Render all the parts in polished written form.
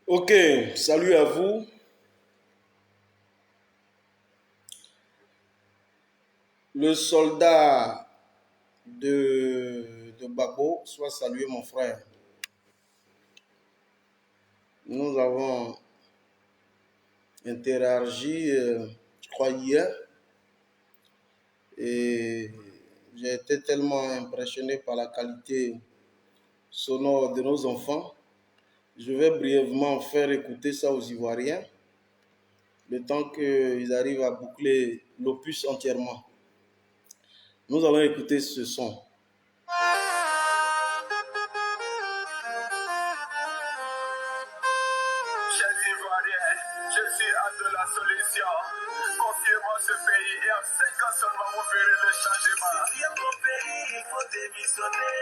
Ok, salut à vous. Le soldat de Babo, soit salué mon frère. Nous avons interagi, je crois, hier, et j'ai été tellement impressionné par la qualité sonore de nos enfants. Je vais brièvement faire écouter ça aux Ivoiriens, le temps qu'ils arrivent à boucler l'opus entièrement. Nous allons écouter ce son. Chers Ivoiriens, je suis hâte de la solution. Confiez-moi ce pays et en 5 ans seulement vous verrez le changement. Si tu aimes ton pays, il faut démissionner.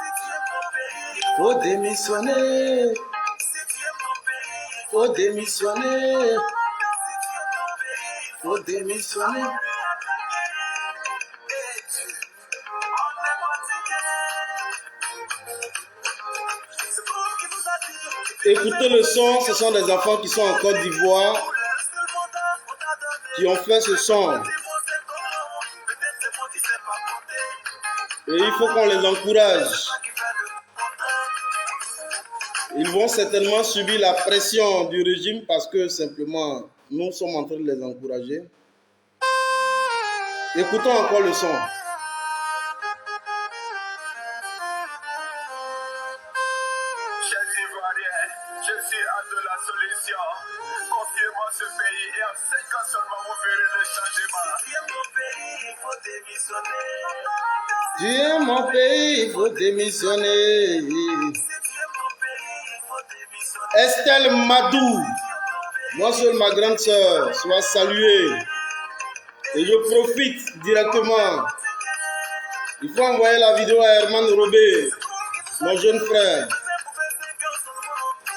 Si tu aimes ton pays, il Faut démissionner, si tu aimes ton pays, faut démissionner, si tu aimes ton pays, faut démissionner. et Dieu, on est fatigué. C'est vous qui vous a dit. Écoutez le son, ce sont des enfants qui sont en Côte d'Ivoire, qui ont fait ce son. Et il faut qu'on les encourage. Ils vont certainement subir la pression du régime parce que simplement, nous sommes en train de les encourager. Écoutons encore le son. Chers Ivoiriens, je suis hâte de la solution. Confiez-moi ce pays et en 5 ans seulement vous verrez le changement. Si tu aimes ton pays, il faut démissionner. Tu aimes mon pays, il faut démissionner. Si tu aimes ton pays, il faut démissionner. Estelle Madou, moi seule ma grande sœur, soit saluée. Et je profite directement. Il faut envoyer la vidéo à Herman Robé, mon jeune frère.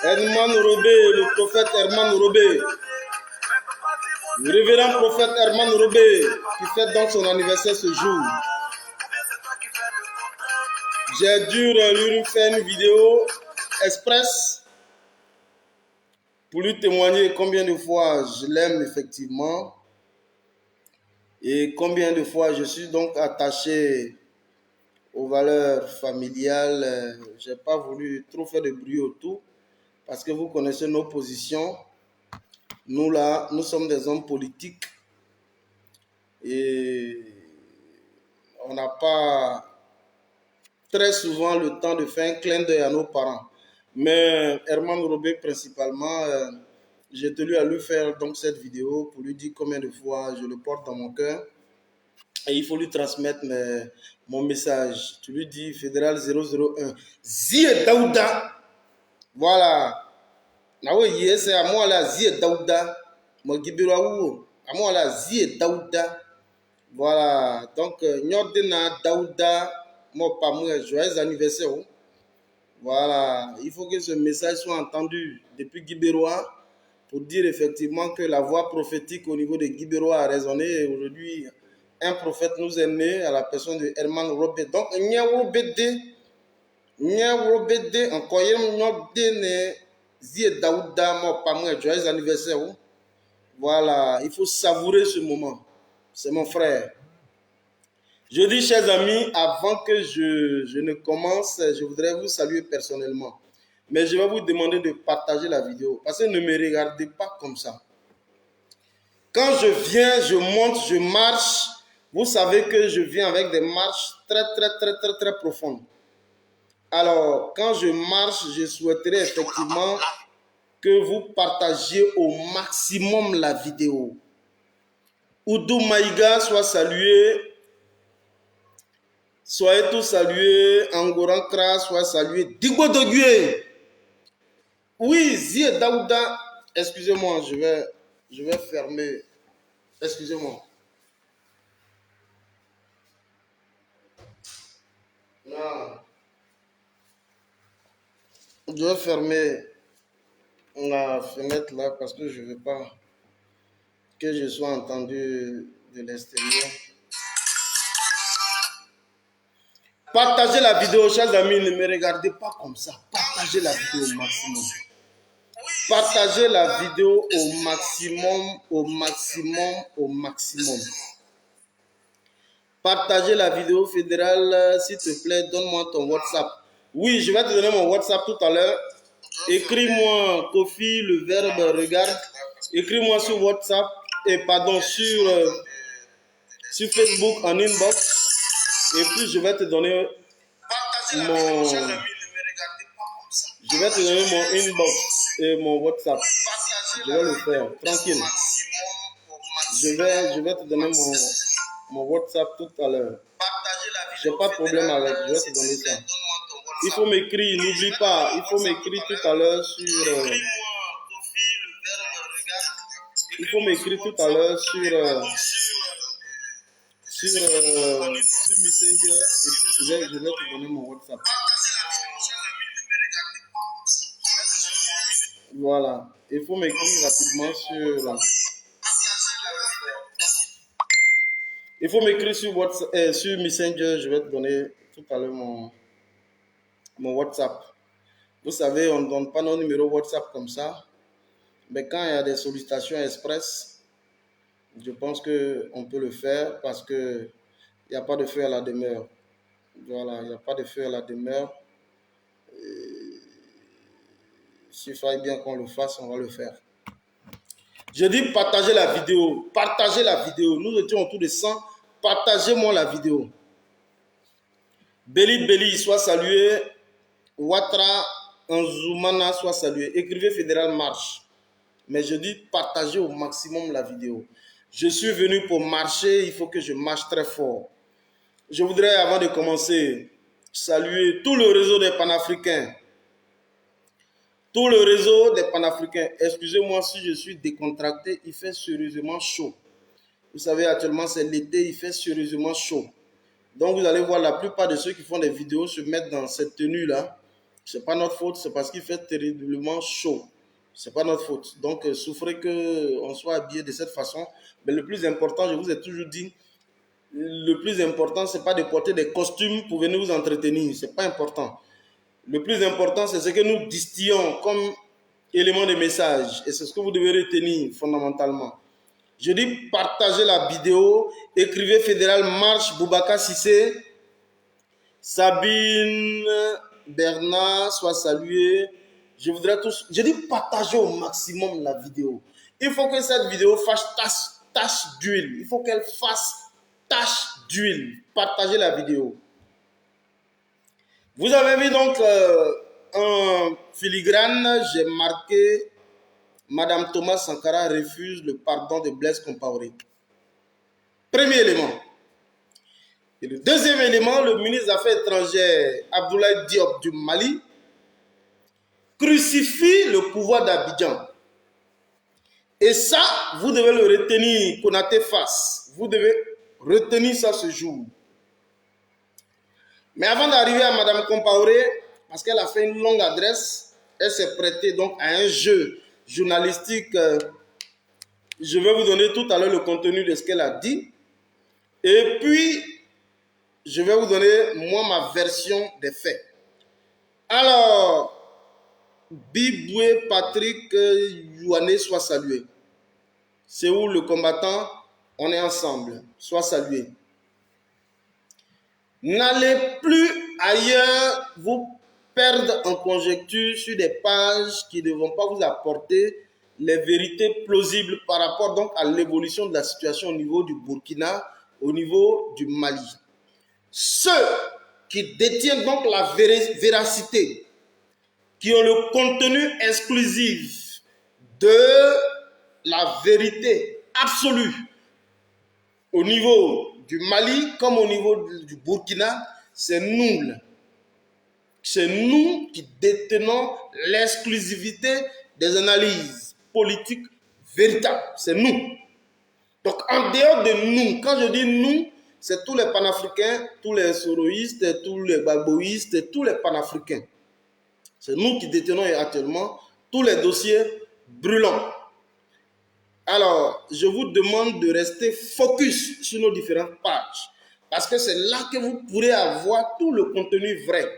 Herman Robé, le prophète Herman Robé. Le révérend prophète Herman Robé, qui fête donc son anniversaire ce jour. J'ai dû lui faire une vidéo express pour lui témoigner combien de fois je l'aime effectivement et combien de fois je suis donc attaché aux valeurs familiales. Je n'ai pas voulu trop faire de bruit autour parce que vous connaissez nos positions. Nous là, nous sommes des hommes politiques et on n'a pas très souvent le temps de faire un clin d'œil à nos parents. Mais Herman Robé principalement, j'ai tenu à lui faire donc cette vidéo pour lui dire combien de fois je le porte dans mon cœur. Et il faut lui transmettre mon message. Tu lui dis Fédéral 001. Zie Daouda. Voilà. Nawe c'est à moi là, Zie Daouda. Mo gibiro à moi là, Zie Daouda. Voilà. Donc, Nyodena Daouda. Moi, pas moi, joyeux anniversaire. Voilà, il faut que ce message soit entendu depuis Guibérois pour dire effectivement que la voix prophétique au niveau de Guibérois a résonné et aujourd'hui, un prophète nous est né à la personne de Herman Robé. Donc, Robédé, encore ne Zie Daouda, moi, pas moi, joyeux anniversaire. Voilà, il faut savourer ce moment. C'est mon frère. Je dis, chers amis, avant que je ne commence, je voudrais vous saluer personnellement. Mais je vais vous demander de partager la vidéo. Parce que ne me regardez pas comme ça. Quand je viens, je monte, je marche. Vous savez que je viens avec des marches très profondes. Alors, quand je marche, je souhaiterais effectivement que vous partagiez au maximum la vidéo. Oudou Maïga soit salué. Soyez tous salués, Angoran Kra, soyez salués, Digbo Dogué. Oui, Zie Daouda, excusez-moi, je vais fermer, excusez-moi. Non. Je vais fermer la fenêtre là parce que je ne veux pas que je sois entendu de l'extérieur. Partagez la vidéo, chers amis, ne me regardez pas comme ça. Partagez la vidéo au maximum. Partagez la vidéo au maximum, au maximum, au maximum. Partagez la vidéo fédérale, s'il te plaît, donne-moi ton WhatsApp. Oui, je vais te donner mon WhatsApp tout à l'heure. Écris-moi, Kofi, le verbe regarde. Écris-moi sur WhatsApp, et pardon, sur Facebook en inbox. Et puis, je vais te donner mon... Je vais te donner mon inbox et mon WhatsApp. Je vais le faire, tranquille. Je vais te donner mon WhatsApp tout à l'heure. Je n'ai pas de problème avec, je vais te donner ça. Il faut m'écrire, n'oublie pas, il faut m'écrire tout à l'heure sur... il faut m'écrire tout à l'heure sur Messenger, et puis je vais te donner mon WhatsApp. Voilà, il faut m'écrire rapidement sur... Il faut m'écrire sur WhatsApp, sur Messenger, je vais te donner tout à l'heure mon WhatsApp. Vous savez, on ne donne pas nos numéros WhatsApp comme ça, mais quand il y a des sollicitations express, je pense qu'on peut le faire parce qu'il n'y a pas de feu à la demeure. Voilà, il n'y a pas de feu à la demeure. S'il fallait bien qu'on le fasse, on va le faire. Je dis partagez la vidéo. Partagez la vidéo. Nous étions autour de 100. Partagez-moi la vidéo. Béli Béli soit salué. Ouattara Nzoumana soit salué. Écrivez Fédéral Marche. Mais je dis partagez au maximum la vidéo. Je suis venu pour marcher. Il faut que je marche très fort. Je voudrais, avant de commencer, saluer tout le réseau des panafricains. Tout le réseau des panafricains. Excusez-moi si je suis décontracté, il fait sérieusement chaud. Vous savez, actuellement, c'est l'été, il fait sérieusement chaud. Donc, vous allez voir, la plupart de ceux qui font des vidéos se mettent dans cette tenue-là. Ce n'est pas notre faute, c'est parce qu'il fait terriblement chaud. Ce n'est pas notre faute. Donc, souffrez qu'on soit habillé de cette façon. Mais le plus important, je vous ai toujours dit, le plus important, ce n'est pas de porter des costumes pour venir vous entretenir. Ce n'est pas important. Le plus important, c'est ce que nous distillons comme élément de message. Et c'est ce que vous devez retenir fondamentalement. Je dis partagez la vidéo, écrivez Fédéral Marche, Boubacar Sissé, Sabine, Bernard, soit salué. Je voudrais tous... Je dis partagez au maximum la vidéo. Il faut que cette vidéo fasse tache d'huile. Il faut qu'elle fasse tache d'huile. Partagez la vidéo. Vous avez vu donc un filigrane, j'ai marqué Madame Thomas Sankara refuse le pardon de Blaise Compaoré. Premier élément. Et le deuxième élément, le ministre des Affaires étrangères Abdoulaye Diop du Mali crucifie le pouvoir d'Abidjan. Et ça, vous devez le retenir, Konaté Face. Vous devez retenir ça ce jour. Mais avant d'arriver à Madame Compaoré, parce qu'elle a fait une longue adresse, elle s'est prêtée donc à un jeu journalistique. Je vais vous donner tout à l'heure le contenu de ce qu'elle a dit. Et puis, je vais vous donner, moi, ma version des faits. Alors, Biboué Patrick Youane soit salué. C'est où le combattant, on est ensemble, soit salué. N'allez plus ailleurs vous perdre en conjecture sur des pages qui ne vont pas vous apporter les vérités plausibles par rapport donc à l'évolution de la situation au niveau du Burkina, au niveau du Mali. Ceux qui détiennent donc la véracité, qui ont le contenu exclusif de la vérité absolue au niveau du Mali comme au niveau du Burkina, c'est nous. C'est nous qui détenons l'exclusivité des analyses politiques véritables. C'est nous. Donc, en dehors de nous, quand je dis nous, c'est tous les panafricains, tous les soroïstes, tous les baboïstes, tous les panafricains. C'est nous qui détenons actuellement tous les dossiers brûlants. Alors, je vous demande de rester focus sur nos différentes pages. Parce que c'est là que vous pourrez avoir tout le contenu vrai.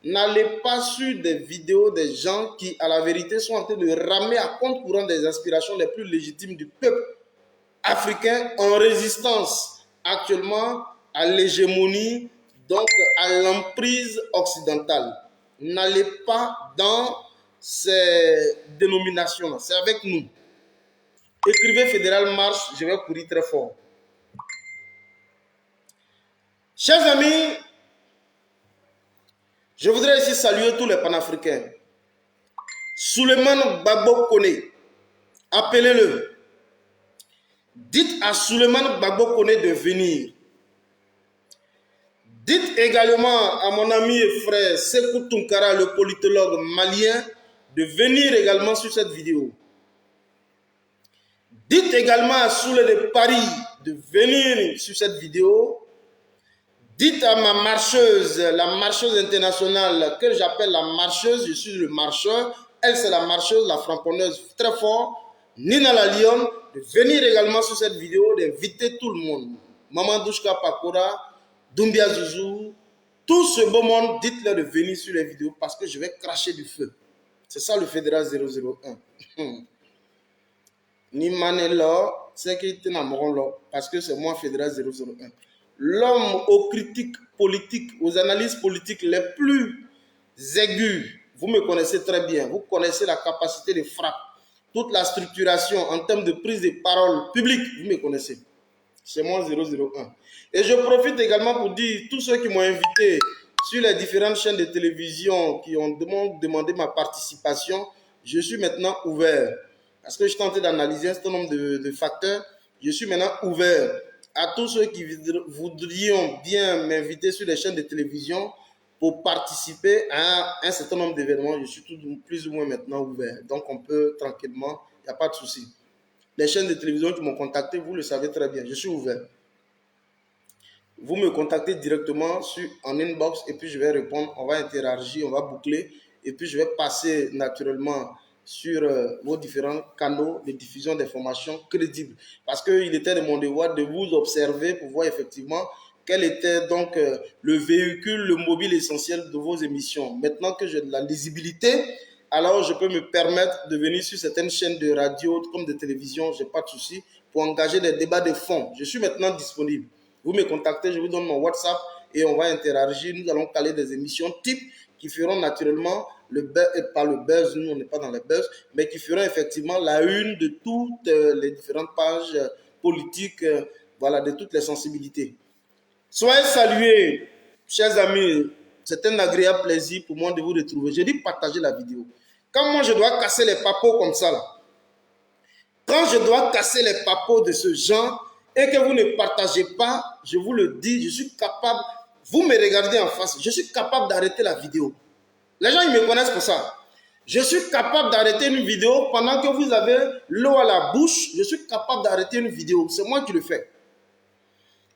N'allez pas sur des vidéos des gens qui, à la vérité, sont en train de ramer à compte courant des aspirations les plus légitimes du peuple africain en résistance actuellement à l'hégémonie, donc à l'emprise occidentale. N'allez pas dans ces dénominations-là. C'est avec nous. Écrivez Fédéral Marche, je vais courir très fort. Chers amis, je voudrais ici saluer tous les panafricains. Souleymane Gbagbo Koné, appelez-le. Dites à Souleymane Gbagbo Koné de venir. Dites également à mon ami et frère Sékou Tounkara, le politologue malien, de venir également sur cette vidéo. Dites également à Soule de Paris de venir sur cette vidéo. Dites à ma marcheuse, la marcheuse internationale, que j'appelle la marcheuse, je suis le marcheur. Elle, c'est la marcheuse, la framponneuse très fort. Nina la Lionne, de venir également sur cette vidéo, d'inviter tout le monde. Maman Douchka Pakora, Doumbia Zouzou, tout ce beau monde, dites-leur de venir sur les vidéos parce que je vais cracher du feu. C'est ça le Fédéral 001. Ni Manelo, c'est qui est parce que c'est moi Fédéral 001. L'homme aux critiques politiques, aux analyses politiques les plus aiguës, vous me connaissez très bien, vous connaissez la capacité de frappe, toute la structuration en termes de prise de parole publique, vous me connaissez. C'est moi 001. Et je profite également pour dire, tous ceux qui m'ont invité sur les différentes chaînes de télévision qui ont demandé ma participation, je suis maintenant ouvert. Parce que je suis en train d'analyser un certain nombre de facteurs, je suis maintenant ouvert à tous ceux qui voudrions bien m'inviter sur les chaînes de télévision pour participer à un certain nombre d'événements. Je suis plus ou moins maintenant ouvert. Donc on peut tranquillement, il n'y a pas de souci. Les chaînes de télévision qui m'ont contacté, vous le savez très bien, je suis ouvert. Vous me contactez directement en inbox et puis je vais répondre, on va interagir, on va boucler et puis je vais passer naturellement sur vos différents canaux de diffusion d'informations crédibles. Parce qu'il était de mon devoir de vous observer pour voir effectivement quel était donc le véhicule, le mobile essentiel de vos émissions. Maintenant que j'ai de la lisibilité, alors je peux me permettre de venir sur certaines chaînes de radio comme de télévision, je n'ai pas de souci, pour engager des débats de fond. Je suis maintenant disponible. Vous me contactez, je vous donne mon WhatsApp et on va interagir. Nous allons caler des émissions type qui feront naturellement le buzz, pas le buzz, nous on n'est pas dans le buzz, mais qui feront effectivement la une de toutes les différentes pages politiques, voilà, de toutes les sensibilités. Soyez salués, chers amis. C'est un agréable plaisir pour moi de vous retrouver. Je dis partagez la vidéo. Quand moi je dois casser les papos comme ça, là, quand je dois casser les papos de ce genre et que vous ne partagez pas, je vous le dis, je suis capable, vous me regardez en face, je suis capable d'arrêter la vidéo. Les gens, ils me connaissent pour ça. Je suis capable d'arrêter une vidéo pendant que vous avez l'eau à la bouche. Je suis capable d'arrêter une vidéo. C'est moi qui le fais.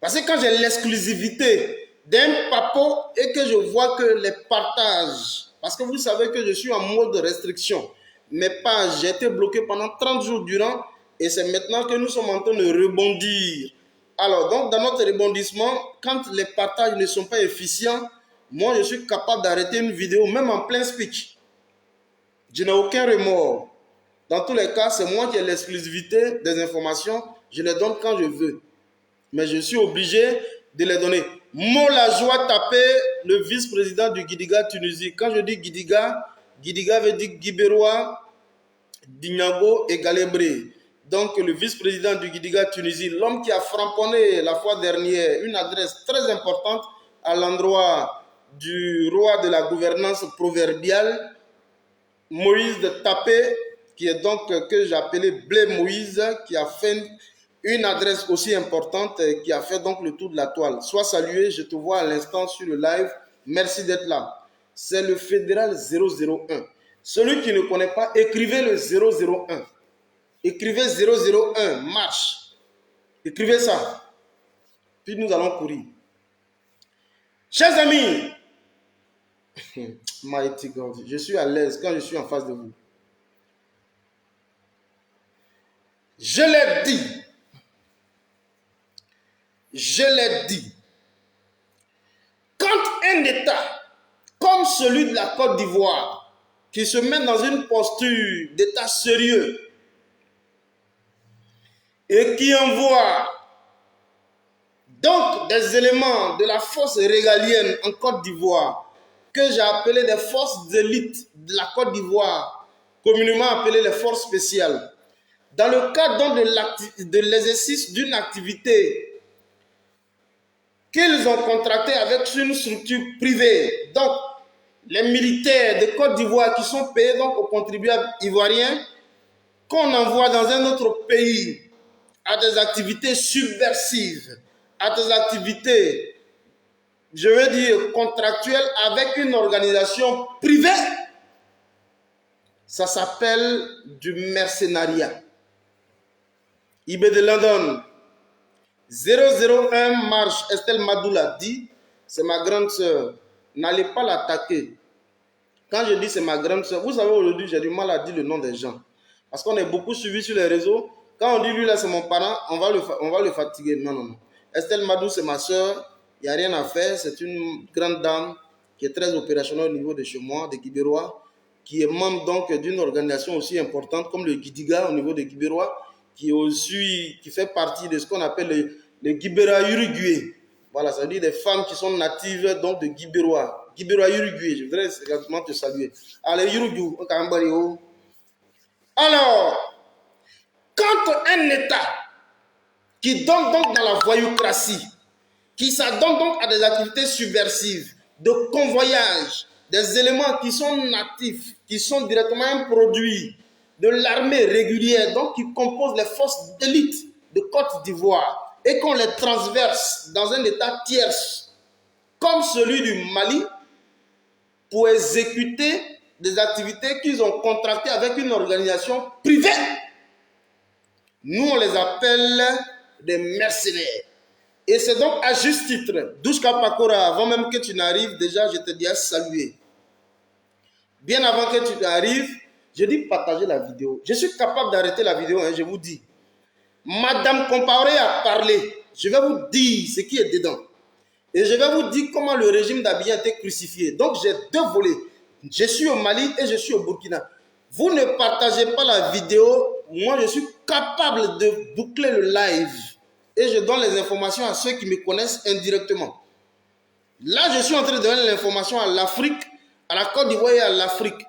Parce que quand j'ai l'exclusivité d'un papo et que je vois que les partages, parce que vous savez que je suis en mode de restriction, mes pages, j'ai été bloqué pendant 30 jours durant et c'est maintenant que nous sommes en train de rebondir. Alors, donc, dans notre rebondissement, quand les partages ne sont pas efficients, moi, je suis capable d'arrêter une vidéo, même en plein speech. Je n'ai aucun remords. Dans tous les cas, c'est moi qui ai l'exclusivité des informations. Je les donne quand je veux. Mais je suis obligé de les donner. Mo la joie taper le vice-président du Gidiga Tunisie. Quand je dis Gidiga, Gidiga veut dire Guibérois, Dignago et Galébré. Donc le vice-président du Gidiga Tunisie, l'homme qui a framponné la fois dernière une adresse très importante à l'endroit du roi de la gouvernance proverbiale, Moïse de Tapé, qui est donc que j'ai appelé Blé Moïse, qui a fait une adresse aussi importante, qui a fait donc le tour de la toile. Sois salué, je te vois à l'instant sur le live. Merci d'être là. C'est le Fédéral 001. Celui qui ne connaît pas, écrivez le 001. Écrivez 001, marche. Écrivez ça. Puis nous allons courir. Chers amis, Mighty God, je suis à l'aise quand je suis en face de vous. Je l'ai dit. Je l'ai dit. Quand un État comme comme celui de la Côte d'Ivoire, qui se met dans une posture d'état sérieux et qui envoie donc des éléments de la force régalienne en Côte d'Ivoire, que j'ai appelé des forces d'élite de la Côte d'Ivoire, communément appelées les forces spéciales, dans le cadre de l'exercice d'une activité qu'ils ont contractée avec une structure privée. Donc, les militaires de Côte d'Ivoire qui sont payés donc aux contribuables ivoiriens, qu'on envoie dans un autre pays à des activités subversives, à des activités, je veux dire, contractuelles avec une organisation privée, ça s'appelle du mercenariat. IB de London, 001 Marche, Estelle Madoula dit, c'est ma grande sœur, n'allez pas l'attaquer. Quand je dis c'est ma grande sœur, vous savez aujourd'hui j'ai du mal à dire le nom des gens. Parce qu'on est beaucoup suivi sur les réseaux. Quand on dit lui là c'est mon parent, on va le fatiguer. Non, non, non. Estelle Madou c'est ma sœur, il n'y a rien à faire. C'est une grande dame qui est très opérationnelle au niveau de chez moi, de Guibérois, qui est membre donc d'une organisation aussi importante comme le Guidiga au niveau de Guibérois, qui fait partie de ce qu'on appelle le Guibéra Uruguay. Voilà, ça veut dire des femmes qui sont natives donc de Guibérois. Guibérois Uruguay, je voudrais également te saluer. Allez, Uruguay, alors, quand un État qui donne donc dans la voyoucratie, qui s'adonne donc à des activités subversives, de convoyage, des éléments qui sont natifs, qui sont directement un produit de l'armée régulière, donc qui compose les forces d'élite de Côte d'Ivoire, et qu'on les transverse dans un État tierce, comme celui du Mali, pour exécuter des activités qu'ils ont contractées avec une organisation privée. Nous, on les appelle des mercenaires. Et c'est donc à juste titre, Douchka Pakora, avant même que tu n'arrives, déjà, je te dis à saluer. Bien avant que tu n'arrives, je dis partager la vidéo. Je suis capable d'arrêter la vidéo, hein, je vous dis. Madame Compaoré a parlé. Je vais vous dire ce qui est dedans. Et je vais vous dire comment le régime d'Abidjan a été crucifié. Donc, j'ai deux volets. Je suis au Mali et je suis au Burkina. Vous ne partagez pas la vidéo. Moi, je suis capable de boucler le live. Et je donne les informations à ceux qui me connaissent indirectement. Là, je suis en train de donner l'information à l'Afrique, à la Côte d'Ivoire et à l'Afrique.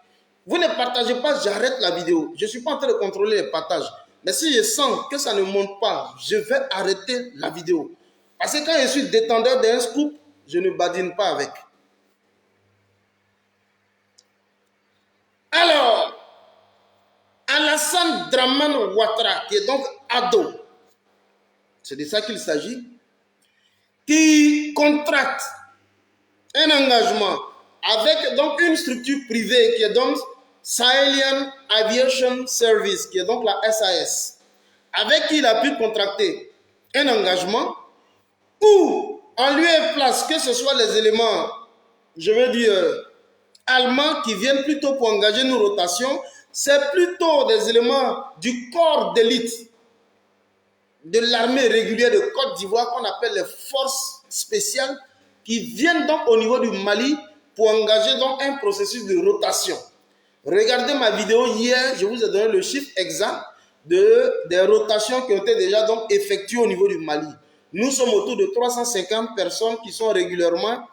Vous ne partagez pas, j'arrête la vidéo. Je ne suis pas en train de contrôler les partages. Mais si je sens que ça ne monte pas, je vais arrêter la vidéo. Parce que quand je suis détendeur d'un scoop, je ne badine pas avec. Alors, Alassane Dramane Ouattara, qui est donc ado, c'est de ça qu'il s'agit, qui contracte un engagement avec donc une structure privée qui est donc Sahelian Aviation Service, qui est donc la SAS, avec qui il a pu contracter un engagement où, en lieu et place, que ce soit les éléments, je veux dire, allemands qui viennent plutôt pour engager nos rotations, c'est plutôt des éléments du corps d'élite de l'armée régulière de Côte d'Ivoire qu'on appelle les forces spéciales qui viennent donc au niveau du Mali pour engager donc un processus de rotation. Regardez ma vidéo hier, je vous ai donné le chiffre exact des rotations qui ont été déjà donc effectuées au niveau du Mali. Nous sommes autour de 350 personnes qui sont régulièrement,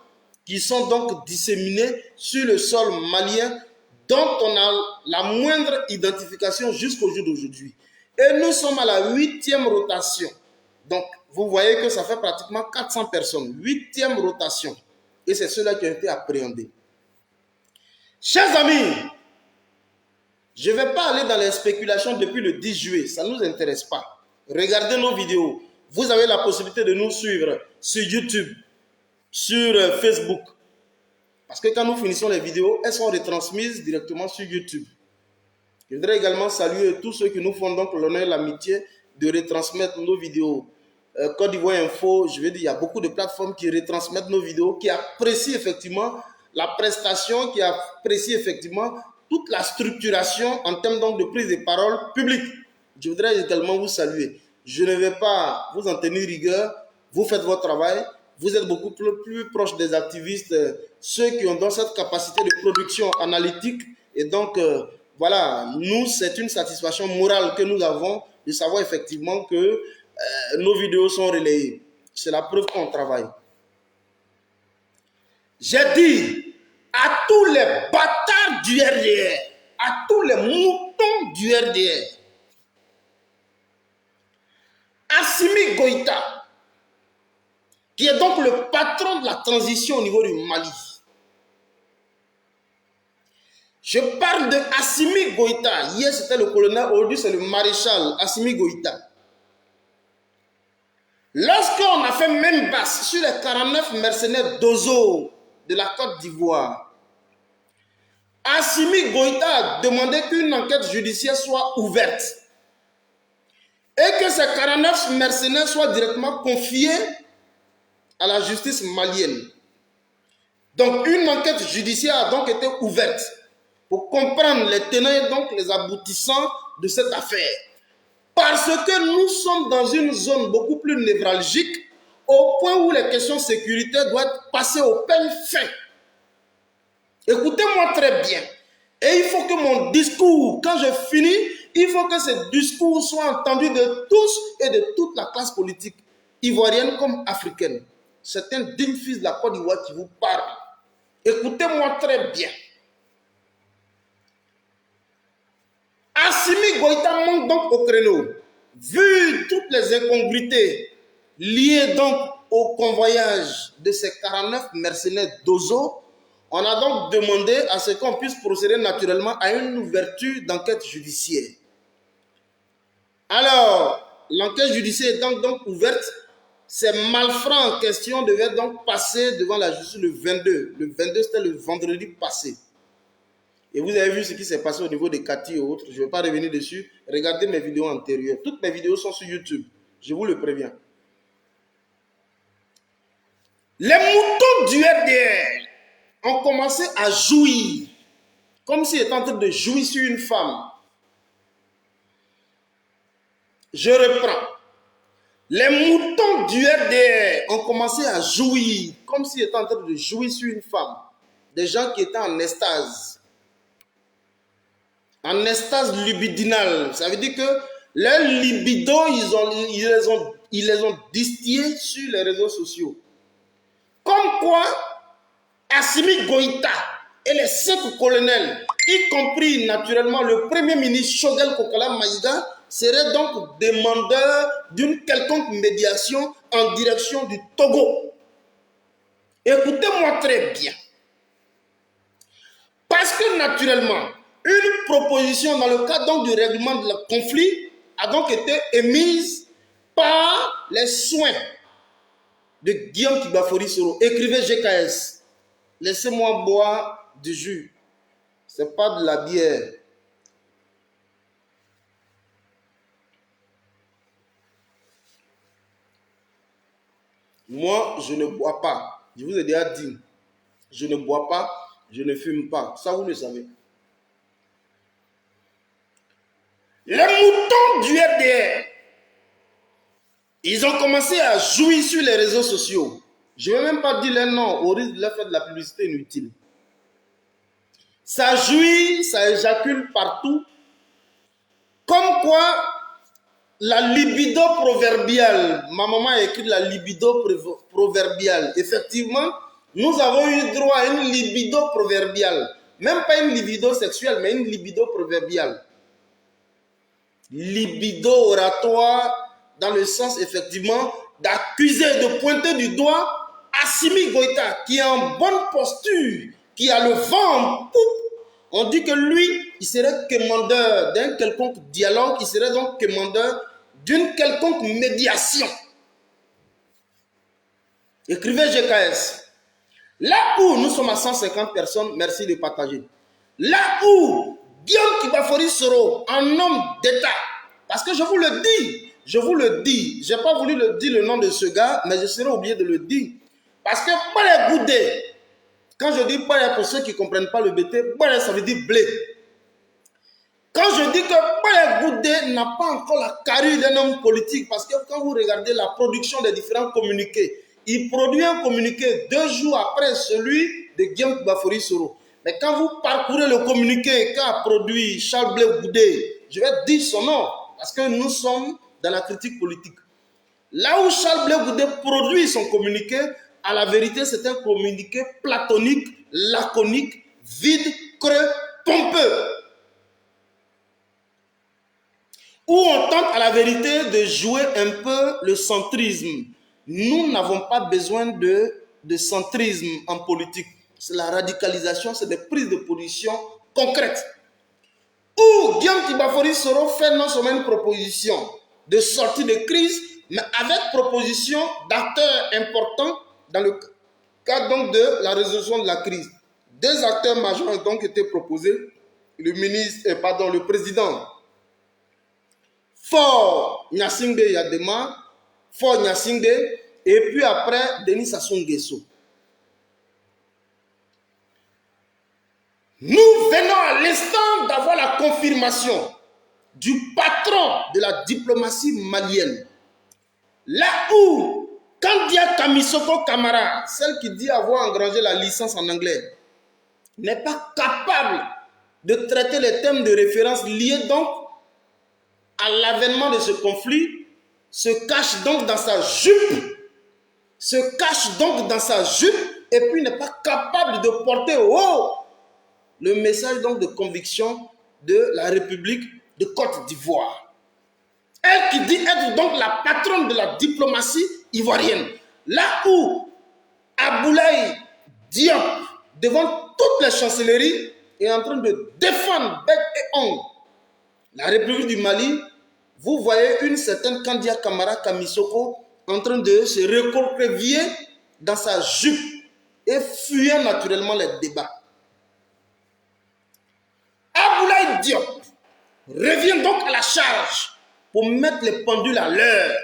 qui sont donc disséminées sur le sol malien, dont on a la moindre identification jusqu'au jour d'aujourd'hui. Et nous sommes à la 8e rotation. Donc, vous voyez que ça fait pratiquement 400 personnes. 8e rotation. Et c'est ceux-là qui ont été appréhendés. Chers amis, je ne vais pas aller dans les spéculations depuis le 10 juillet. Ça ne nous intéresse pas. Regardez nos vidéos. Vous avez la possibilité de nous suivre sur YouTube, sur Facebook. Parce que quand nous finissons les vidéos, elles sont retransmises directement sur YouTube. Je voudrais également saluer tous ceux qui nous font donc l'honneur et l'amitié de retransmettre nos vidéos. Côte d'Ivoire Info, je veux dire, il y a beaucoup de plateformes qui retransmettent nos vidéos, qui apprécient effectivement la prestation, qui apprécient effectivement toute la structuration en termes donc de prise de parole publique. Je voudrais également vous saluer. Je ne vais pas vous en tenir rigueur. Vous faites votre travail. vous êtes beaucoup plus proche des activistes, ceux qui ont dans cette capacité de production analytique. Et donc, voilà, nous, c'est une satisfaction morale que nous avons de savoir effectivement que nos vidéos sont relayées. C'est la preuve qu'on travaille. J'ai dit à tous les bâtards du RDR, à tous les moutons du RDR, Assimi Goïta, qui est donc le patron de la transition au niveau du Mali. Je parle de Assimi Goïta. Hier, c'était le colonel, aujourd'hui, c'est le maréchal Assimi Goïta. Lorsqu'on a fait même basse sur les 49 mercenaires d'Ozo de la Côte d'Ivoire, Assimi Goïta a demandé qu'une enquête judiciaire soit ouverte et que ces 49 mercenaires soient directement confiés à la justice malienne. Donc une enquête judiciaire a donc été ouverte pour comprendre les tenants et donc les aboutissants de cette affaire. Parce que nous sommes dans une zone beaucoup plus névralgique, au point où les questions sécuritaires doivent être passées au peigne fin. Écoutez-moi très bien. Et il faut que mon discours, quand je finis, il faut que ce discours soit entendu de tous et de toute la classe politique, ivoirienne comme africaine. C'est un digne fils de la Côte d'Ivoire qui vous parle. Écoutez-moi très bien. Assimi Goïta monte donc au créneau. Vu toutes les incongruités liées donc au convoyage de ces 49 mercenaires d'Ozo, on a donc demandé à ce qu'on puisse procéder naturellement à une ouverture d'enquête judiciaire. Alors, l'enquête judiciaire étant donc ouverte, ces malfrats en question devaient donc passer devant la justice le 22. Le 22, c'était le vendredi passé. Et vous avez vu ce qui s'est passé au niveau des Cathy et autres. Je ne vais pas revenir dessus. Regardez mes vidéos antérieures. Toutes mes vidéos sont sur YouTube. Je vous le préviens. Les moutons du RDR ont commencé à jouir. Comme s'ils étaient en train de jouir sur une femme. Je reprends. Les moutons du RDR ont commencé à jouir. Comme s'ils étaient en train de jouir sur une femme. Des gens qui étaient en extase. En extase libidinale. Ça veut dire que leur libido, ils les ont distillés sur les réseaux sociaux. Comme quoi, Assimi Goïta et les 5 colonels, y compris naturellement le premier ministre Choguel Kokala Maïga, seraient donc demandeurs d'une quelconque médiation en direction du Togo. Écoutez-moi très bien. Parce que naturellement, une proposition dans le cadre donc du règlement de le conflit a donc été émise par les soins de Guillaume Kibafori Soro. Écrivez GKS. Laissez-moi boire du jus. Ce n'est pas de la bière. Moi, je ne bois pas. Je vous ai déjà dit. Je ne bois pas, je ne fume pas. Ça, vous le savez. Les moutons du RDR, ils ont commencé à jouir sur les réseaux sociaux. Je ne vais même pas dire les noms au risque de leur faire de la publicité inutile. Ça jouit, ça éjacule partout. Comme quoi, la libido proverbiale, ma maman a écrit la libido proverbiale. Effectivement, nous avons eu droit à une libido proverbiale. Même pas une libido sexuelle, mais une libido proverbiale. Libido oratoire dans le sens effectivement d'accuser, de pointer du doigt Assimi Goïta qui est en bonne posture, qui a le vent en poupe. On dit que lui, il serait commandeur d'un quelconque dialogue, il serait donc commandeur d'une quelconque médiation. Écrivez GKS. Là où nous sommes à 150 personnes, merci de partager. Là où Guillaume Kibafori Soro, un homme d'État, parce que je vous le dis, je n'ai pas voulu dire le nom de ce gars, mais je serais obligé de le dire. Parce que Bale Goudé, quand je dis Bale pour ceux qui ne comprennent pas le BT, Bale ça veut dire blé. Quand je dis que Bale Goudé n'a pas encore la carrure d'un homme politique, parce que quand vous regardez la production des différents communiqués Il produit un communiqué 2 jours après celui de Guillaume Bafori Soro. Mais quand vous parcourez le communiqué qu'a produit Charles Blé Goudé, je vais dire son nom, parce que nous sommes dans la critique politique. Là où Charles Blé Goudé produit son communiqué, à la vérité, c'est un communiqué platonique, laconique, vide, creux, pompeux. Où on tente à la vérité de jouer un peu le centrisme. Nous n'avons pas besoin de centrisme en politique. C'est la radicalisation, c'est des prises de position concrètes. Où Guillaume Bafori Soro fait non seulement une proposition de sortie de crise, mais avec proposition d'acteurs importants dans le cadre donc de la résolution de la crise. 2 acteurs majeurs ont donc été proposés. Le président Faure Gnassingbé Yadema, Faure Gnassingbé, et puis après Denis Sassou Nguesso. Nous venons à l'instant d'avoir la confirmation du patron de la diplomatie malienne. Là où Kandia Kamisoko Kamara, celle qui dit avoir engrangé la licence en anglais, n'est pas capable de traiter les thèmes de référence liés donc à l'avènement de ce conflit, se cache donc dans sa jupe, et puis n'est pas capable de porter haut le message donc de conviction de la République de Côte d'Ivoire. Elle qui dit être donc la patronne de la diplomatie ivoirienne. Là où Aboulaye Diop, devant toutes les chancelleries, est en train de défendre bec et ongle la République du Mali, vous voyez une certaine Kandia Kamara Kamisoko en train de se recroqueviller dans sa jupe et fuyant naturellement les débats. Aboulaye Diop revient donc à la charge pour mettre les pendules à l'heure,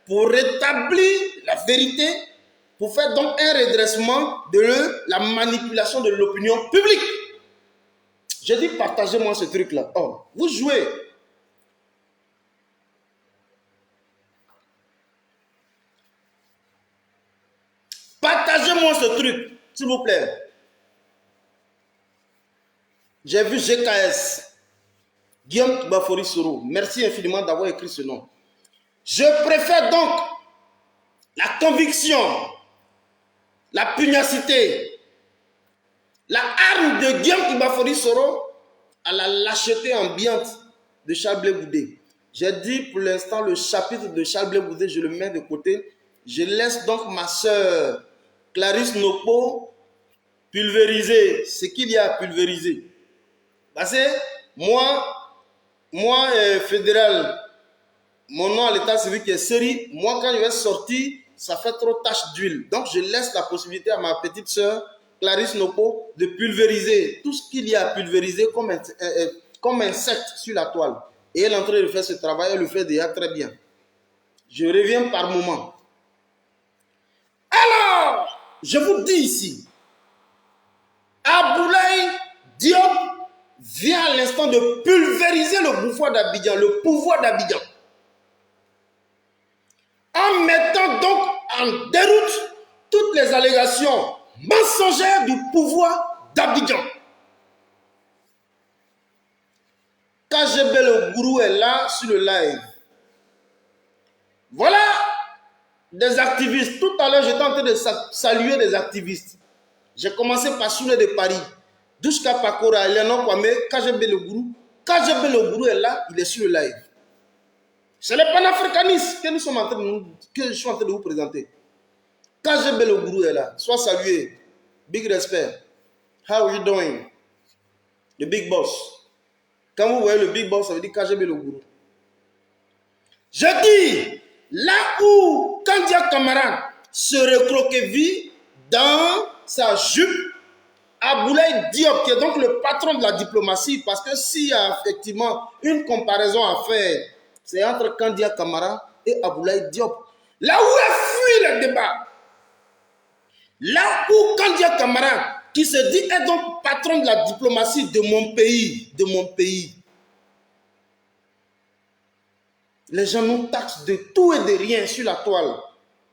pour rétablir la vérité, pour faire donc un redressement de la manipulation de l'opinion publique. J'ai dit partagez-moi ce truc-là. Oh, vous jouez. Partagez-moi ce truc, s'il vous plaît. J'ai vu GKS, Guillaume Bafori Soro. Merci infiniment d'avoir écrit ce nom. Je préfère donc la conviction, la pugnacité, la arme de Guillaume Bafori Soro à la lâcheté ambiante de Charles Blé Goudé. J'ai dit pour l'instant le chapitre de Charles Blé Goudé, je le mets de côté. Je laisse donc ma soeur Clarisse Nopo pulvériser ce qu'il y a à pulvériser. Parce que moi fédéral, mon nom à l'état civil qui est série, moi quand je vais sortir, ça fait trop tache d'huile. Donc je laisse la possibilité à ma petite soeur Clarisse Nopo de pulvériser tout ce qu'il y a à pulvériser comme insecte sur la toile. Et elle est en train de faire ce travail, elle le fait déjà très bien. Je reviens par moment. Alors, je vous dis ici, Aboulaye Diop vient à l'instant de pulvériser le pouvoir d'Abidjan. En mettant donc en déroute toutes les allégations mensongères du pouvoir d'Abidjan. KGB le gourou est là sur le live. Voilà des activistes. Tout à l'heure, j'étais en train de saluer des activistes. J'ai commencé par Soule de Paris. Douchka Pakora, Eleanor Kwame, KGB le gourou. KGB le gourou est là, il est sur le live. C'est le panafricanisme que je suis en train de vous présenter. KGB le gourou est là. Sois salué. Big respect. How are you doing? The big boss. Quand vous voyez le big boss, ça veut dire KGB le gourou. Je dis, là où Kandia Kamara se recroqueville dans sa jupe, Aboulaye Diop, qui est donc le patron de la diplomatie, parce que s'il y a effectivement une comparaison à faire, c'est entre Kandia Kamara et Aboulaye Diop. Là où elle fuit le débat, là où Kandia Kamara, qui se dit est donc patron de la diplomatie de mon pays, les gens nous taxent de tout et de rien sur la toile.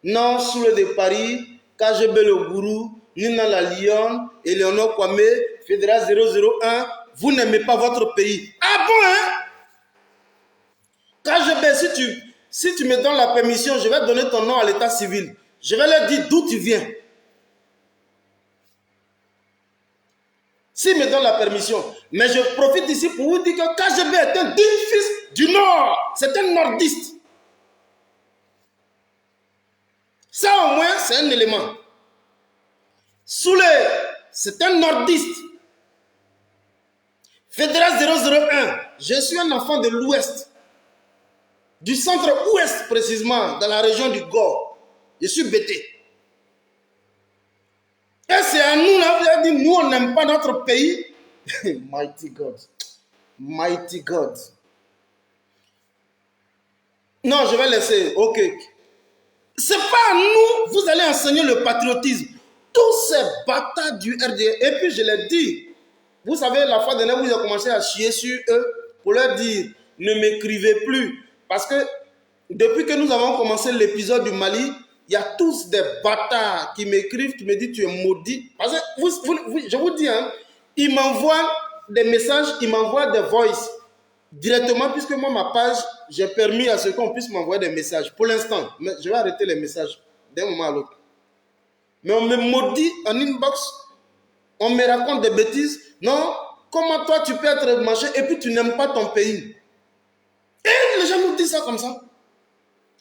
Non, Soule de Paris, KGB le Gourou, Nina la Lyon, Eleonore Kwame, Fédéral 001, vous n'aimez pas votre pays. Ah bon, hein? KGB, si tu me donnes la permission, je vais donner ton nom à l'état civil. Je vais leur dire d'où tu viens. S'ils me donnent la permission. Mais je profite ici pour vous dire que KGB est un digne fils du Nord. C'est un nordiste. Ça au moins, c'est un élément. Soule, c'est un nordiste. Fédéral 001, je suis un enfant de l'Ouest. Du centre-ouest précisément, dans la région du Gore. Je suis bêté. Et c'est à nous, là, vous avez dit, nous, on n'aime pas notre pays. Mighty God. Mighty God. Non, je vais laisser. Ok. C'est pas à nous, vous allez enseigner le patriotisme. Tous ces bâtards du RDR. Et puis, je l'ai dit. Vous savez, la fois dernière, vous avez commencé à chier sur eux pour leur dire, ne m'écrivez plus. Parce que depuis que nous avons commencé l'épisode du Mali, il y a tous des bâtards qui m'écrivent, qui me disent tu es maudit. Parce que je vous dis, hein, ils m'envoient des messages, ils m'envoient des voices directement, puisque moi, ma page, j'ai permis à ce qu'on puisse m'envoyer des messages. Pour l'instant, mais je vais arrêter les messages d'un moment à l'autre. Mais on me maudit en inbox, on me raconte des bêtises. Non, comment toi tu peux être machin et puis tu n'aimes pas ton pays? Et les gens nous disent ça comme ça.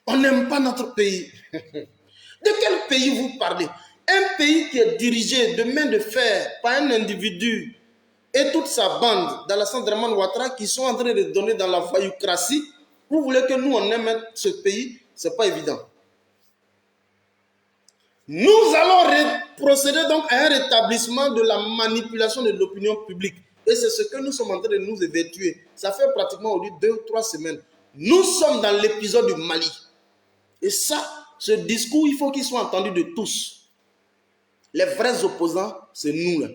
On n'aime pas notre pays. De quel pays vous parlez? Un pays qui est dirigé de main de fer par un individu et toute sa bande dans la Draman Ouattara qui sont en train de donner dans la voyoucratie. Vous voulez que nous on aime ce pays? Ce n'est pas évident. Nous allons procéder donc à un rétablissement de la manipulation de l'opinion publique. Et c'est ce que nous sommes en train de nous évertuer. Ça fait pratiquement aujourd'hui 2 ou 3 semaines. Nous sommes dans l'épisode du Mali. Et ça, ce discours, il faut qu'il soit entendu de tous. Les vrais opposants, c'est nous. Là.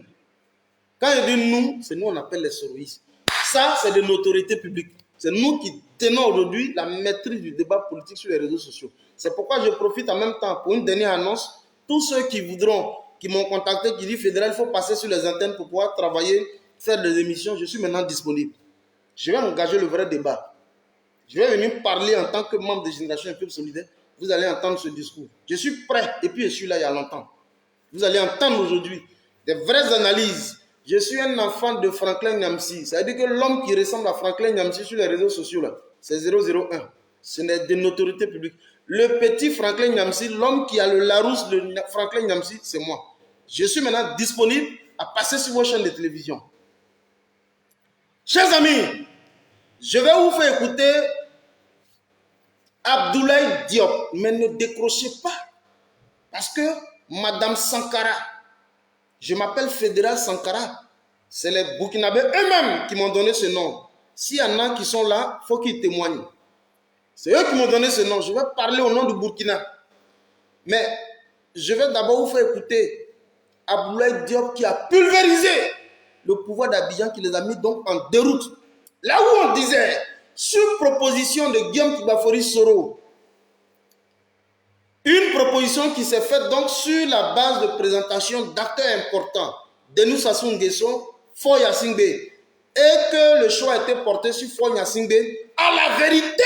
Quand je dis nous, c'est nous on appelle les soroïstes. Ça, c'est de notoriété publique. C'est nous qui tenons aujourd'hui la maîtrise du débat politique sur les réseaux sociaux. C'est pourquoi je profite en même temps pour une dernière annonce. Tous ceux qui voudront, qui m'ont contacté, qui disent Fédéral, il faut passer sur les antennes pour pouvoir travailler, faire des émissions, je suis maintenant disponible. Je vais engager le vrai débat. Je vais venir parler en tant que membre de Génération Un Peuple Solidaire. Vous allez entendre ce discours. Je suis prêt et puis je suis là il y a longtemps. Vous allez entendre aujourd'hui des vraies analyses. Je suis un enfant de Franklin Nyamsi. Ça veut dire que l'homme qui ressemble à Franklin Nyamsi sur les réseaux sociaux, là, c'est 001. Ce n'est de notoriété publique. Le petit Franklin Nyamsi, l'homme qui a le Larousse de Franklin Nyamsi, c'est moi. Je suis maintenant disponible à passer sur vos chaînes de télévision. Chers amis, je vais vous faire écouter Abdoulaye Diop, mais ne décrochez pas. Parce que Madame Sankara, je m'appelle Fédéral Sankara, c'est les Burkinabés eux-mêmes qui m'ont donné ce nom. S'il y en a qui sont là, il faut qu'ils témoignent. C'est eux qui m'ont donné ce nom. Je vais parler au nom du Burkina. Mais je vais d'abord vous faire écouter Abdoulaye Diop qui a pulvérisé le pouvoir d'Abidjan, qui les a mis donc en déroute. Là où on disait, sur proposition de Guillaume Tibafori Soro, une proposition qui s'est faite donc sur la base de présentation d'acteurs importants, Denis Sassou Nguesso, Foy Singbe, et que le choix a été porté sur Foy Singbe. À la vérité,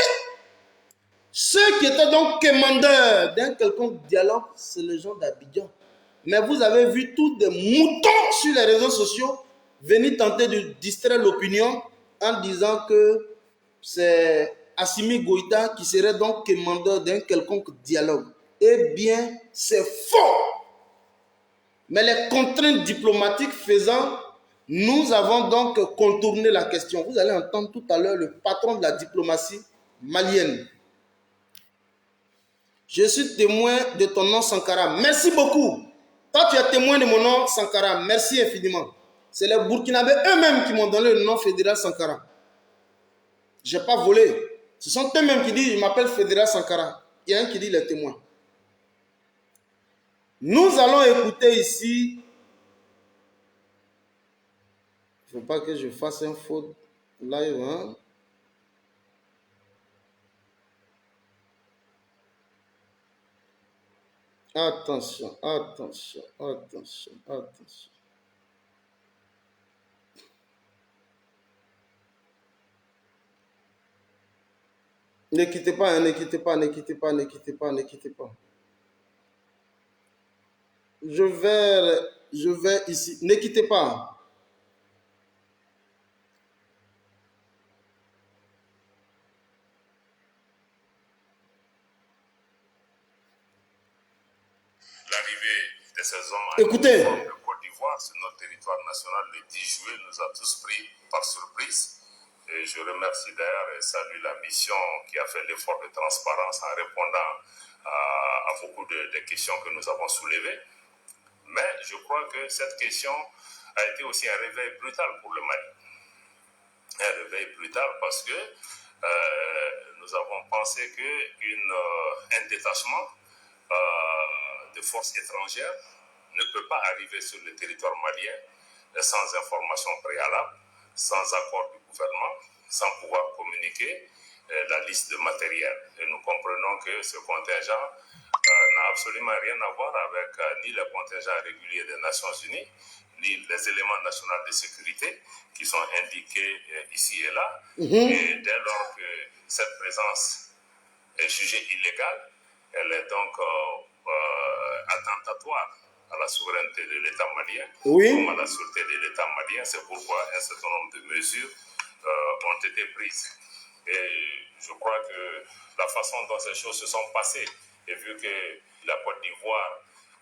ceux qui étaient donc commandeurs d'un quelconque dialogue, c'est les gens d'Abidjan. Mais vous avez vu tous des moutons sur les réseaux sociaux venir tenter de distraire l'opinion en disant que c'est Assimi Goïta qui serait donc commandeur d'un quelconque dialogue. Eh bien, c'est faux. Mais les contraintes diplomatiques faisant, nous avons donc contourné la question. Vous allez entendre tout à l'heure le patron de la diplomatie malienne. Je suis témoin de ton nom Sankara. Merci beaucoup. Toi, tu es témoin de mon nom Sankara. Merci infiniment. C'est les Burkinabés eux-mêmes qui m'ont donné le nom Fédéral Sankara. Je n'ai pas volé. Ce sont eux-mêmes qui disent, je m'appelle Fédéral Sankara. Il y a un qui dit les témoins. Nous allons écouter ici. Il ne faut pas que je fasse un faux live. Hein? Attention, attention, attention, attention. Ne quittez pas, hein, ne quittez pas, ne quittez pas, ne quittez pas, ne quittez pas. Je vais ici. Ne quittez pas. L'arrivée de ces hommes Écoutez. de Côte d'Ivoire sur notre territoire national le 10 juillet nous a tous pris par surprise. Et je remercie d'ailleurs et salue la mission qui a fait l'effort de transparence en répondant à beaucoup de questions que nous avons soulevées. Mais je crois que cette question a été aussi un réveil brutal pour le Mali. Un réveil brutal parce que nous avons pensé qu'un détachement de forces étrangères ne peut pas arriver sur le territoire malien sans information préalable, sans accord du gouvernement, sans pouvoir communiquer la liste de matériel. Et nous comprenons que ce contingent n'a absolument rien à voir avec ni le contingent régulier des Nations Unies, ni les éléments nationaux de sécurité qui sont indiqués ici et là. Et dès lors que cette présence est jugée illégale, elle est donc attentatoire à la souveraineté de l'État malien, comme à la sûreté de l'État malien. C'est pourquoi un certain nombre de mesures ont été prises. Et je crois que la façon dont ces choses se sont passées, et vu que la Côte d'Ivoire,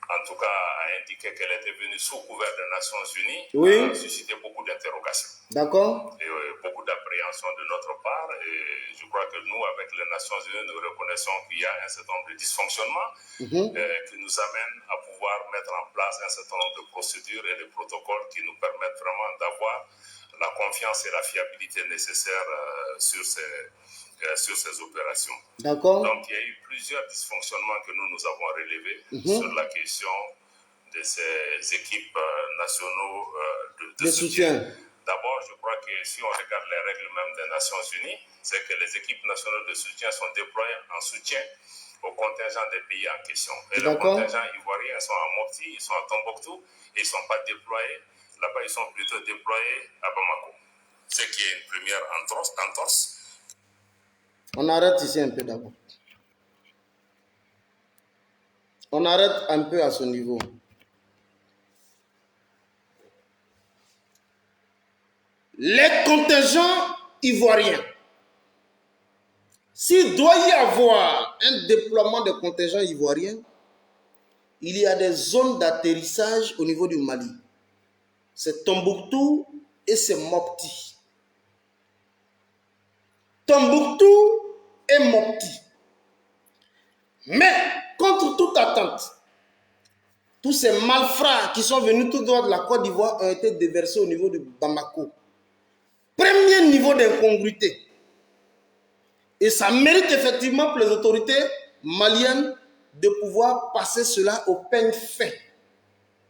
en tout cas, a indiqué qu'elle était venue sous couvert des Nations Unies, a suscité beaucoup d'interrogations. D'accord. Et beaucoup d'appréhension de notre part. Et je crois que nous, avec les Nations Unies, nous reconnaissons qu'il y a un certain nombre de dysfonctionnements qui nous amènent à pouvoir mettre en place un certain nombre de procédures et de protocoles qui nous permettent vraiment d'avoir la confiance et la fiabilité nécessaires sur ces opérations. D'accord. Donc, il y a eu plusieurs dysfonctionnements que nous avons relevés sur la question de ces équipes nationaux de soutien. D'abord, je crois que si on regarde les règles même des Nations Unies, c'est que les équipes nationales de soutien sont déployées en soutien au contingent des pays en question. Et les contingents ivoiriens sont à Mopti, ils sont à Tombouctou, et ils ne sont pas déployés. Là-bas, ils sont plutôt déployés à Bamako. Ce qui est une première entorse. On arrête ici un peu d'abord. On arrête un peu à ce niveau. Les contingents ivoiriens, s'il doit y avoir un déploiement de contingents ivoiriens, il y a des zones d'atterrissage au niveau du Mali. C'est Tombouctou et c'est Mopti. Tombouctou et Mopti. Mais, contre toute attente, tous ces malfrats qui sont venus tout droit de la Côte d'Ivoire ont été déversés au niveau de Bamako. Premier niveau d'incongruité. Et ça mérite effectivement pour les autorités maliennes de pouvoir passer cela au peigne fin.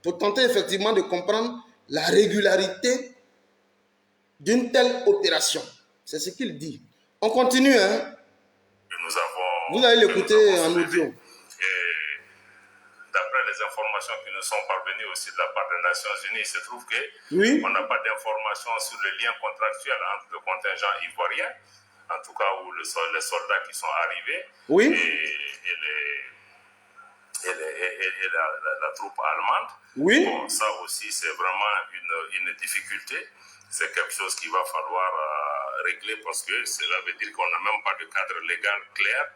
Pour tenter effectivement de comprendre la régularité d'une telle opération. C'est ce qu'il dit. On continue, hein? Vous allez l'écouter en audio. D'après les informations qui nous sont parvenues aussi de la part des Nations Unies, il se trouve qu'on n'a pas d'informations sur le lien contractuel entre le contingent ivoirien, en tout cas où les soldats qui sont arrivés, et la troupe allemande. Bon, ça aussi, c'est vraiment une difficulté. C'est quelque chose qu'il va falloir régler parce que cela veut dire qu'on n'a même pas de cadre légal clair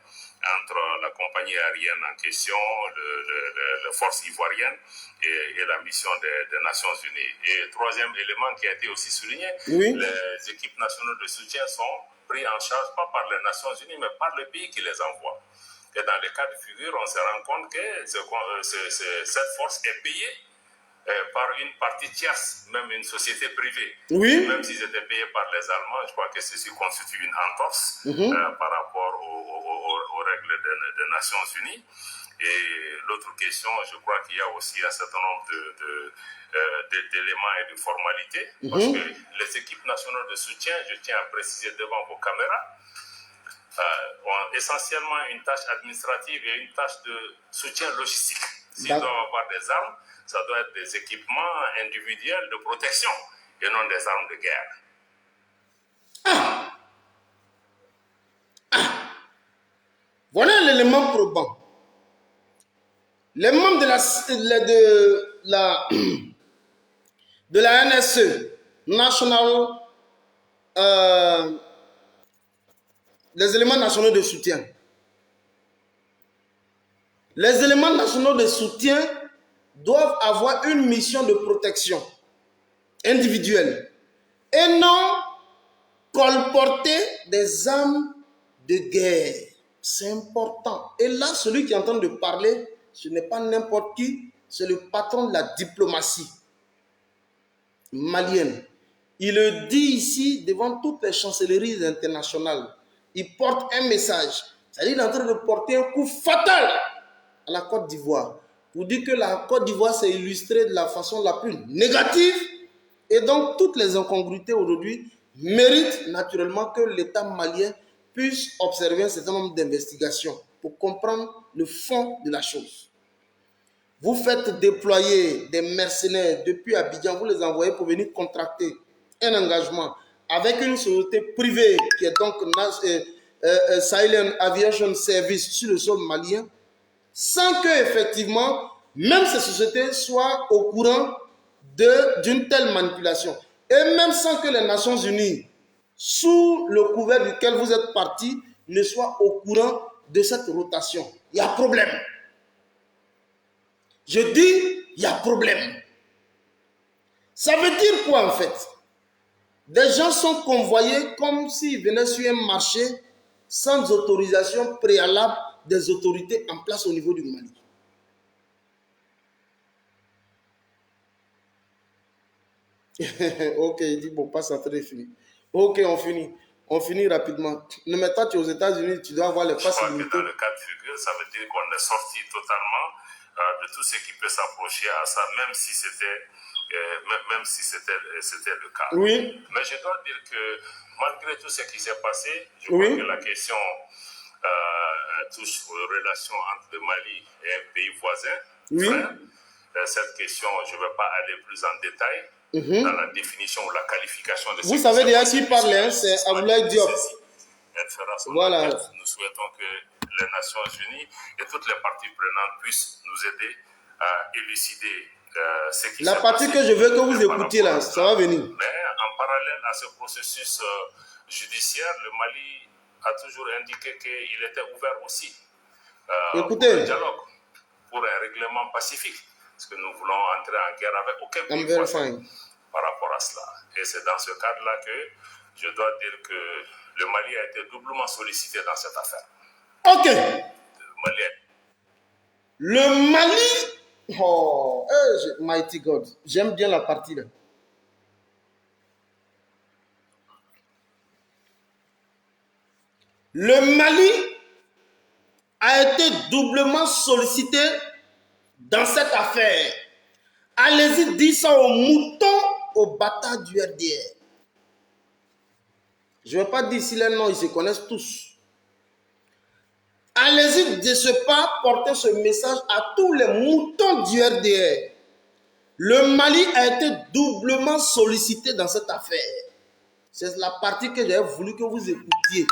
entre la compagnie aérienne en question, les forces ivoiriennes et la mission des Nations Unies. Et troisième élément qui a été aussi souligné, les équipes nationales de soutien sont prises en charge pas par les Nations Unies mais par le pays qui les envoie. Et dans les cas de figure, on se rend compte que cette force est payée par une partie tierce, même une société privée. Même s'ils étaient payés par les Allemands, je crois que ceci constitue une entorse par rapport aux règles des Nations Unies. Et l'autre question, je crois qu'il y a aussi un certain nombre d'éléments et de formalités, parce que les équipes nationales de soutien, je tiens à préciser devant vos caméras, ont essentiellement une tâche administrative et une tâche de soutien logistique. S'ils doivent avoir des armes, ça doit être des équipements individuels de protection et non des armes de guerre. Voilà l'élément probant. Les membres de la NSE, les éléments nationaux de soutien. Les éléments nationaux de soutien doivent avoir une mission de protection individuelle et non colporter des armes de guerre. C'est important. Et là, celui qui est en train de parler, ce n'est pas n'importe qui, c'est le patron de la diplomatie malienne. Il le dit ici devant toutes les chancelleries internationales. Il porte un message. C'est-à-dire qu'il est en train de porter un coup fatal à la Côte d'Ivoire. Pour dire que la Côte d'Ivoire s'est illustrée de la façon la plus négative. Et donc, toutes les incongruités aujourd'hui méritent naturellement que l'État malien puisse observer un certain nombre d'investigations pour comprendre le fond de la chose. Vous faites déployer des mercenaires depuis Abidjan, vous les envoyez pour venir contracter un engagement avec une société privée qui est donc Sahelian Aviation Service sur le sol malien, sans que effectivement même ces sociétés soient au courant d'une telle manipulation. Et même sans que les Nations Unies, sous le couvert duquel vous êtes partis, ne soient au courant de cette rotation. Il y a problème. Je dis, il y a problème. Ça veut dire quoi en fait? Des gens sont convoyés comme s'ils venaient sur un marché sans autorisation préalable des autorités en place au niveau du Mali. Ok, il dit, bon, passe à très fini. Ok, on finit. On finit rapidement. Mais maintenant, tu es aux États-Unis, tu dois avoir les passes limitées. Je crois que dans le cas de figure, ça veut dire qu'on est sorti totalement de tout ce qui peut s'approcher à ça, même si c'était le cas. Oui. Mais je dois dire que malgré tout ce qui s'est passé, je crois que la question touche aux relations entre le Mali et un pays voisin. Oui. Frère. Cette question, je ne vais pas aller plus en détail dans la définition ou la qualification de ce Vous savez déjà qui parle, hein, c'est Aboulaye Diop. Elle fera son voilà. enquête. Nous souhaitons que les Nations Unies et toutes les parties prenantes puissent nous aider à élucider ce qui s'est passé. La partie que je veux que vous écoutiez là, ça va venir. Mais en parallèle à ce processus judiciaire, le Mali a toujours indiqué qu'il était ouvert aussi écoutez, pour un dialogue, pour un règlement pacifique. Parce que nous voulons entrer en guerre avec aucun pays voisin par rapport à cela. Et c'est dans ce cadre-là que je dois dire que le Mali a été doublement sollicité dans cette affaire. Ok. Le Mali, oh, mighty God, j'aime bien la partie là. Le Mali a été doublement sollicité dans cette affaire. Allez-y, dis ça aux moutons, aux bâtards du RDR. Je ne vais pas dire si les noms, ils se connaissent tous. Allez-y de ce pas porter ce message à tous les moutons du RDR. Le Mali a été doublement sollicité dans cette affaire. C'est la partie que j'avais voulu que vous écoutiez.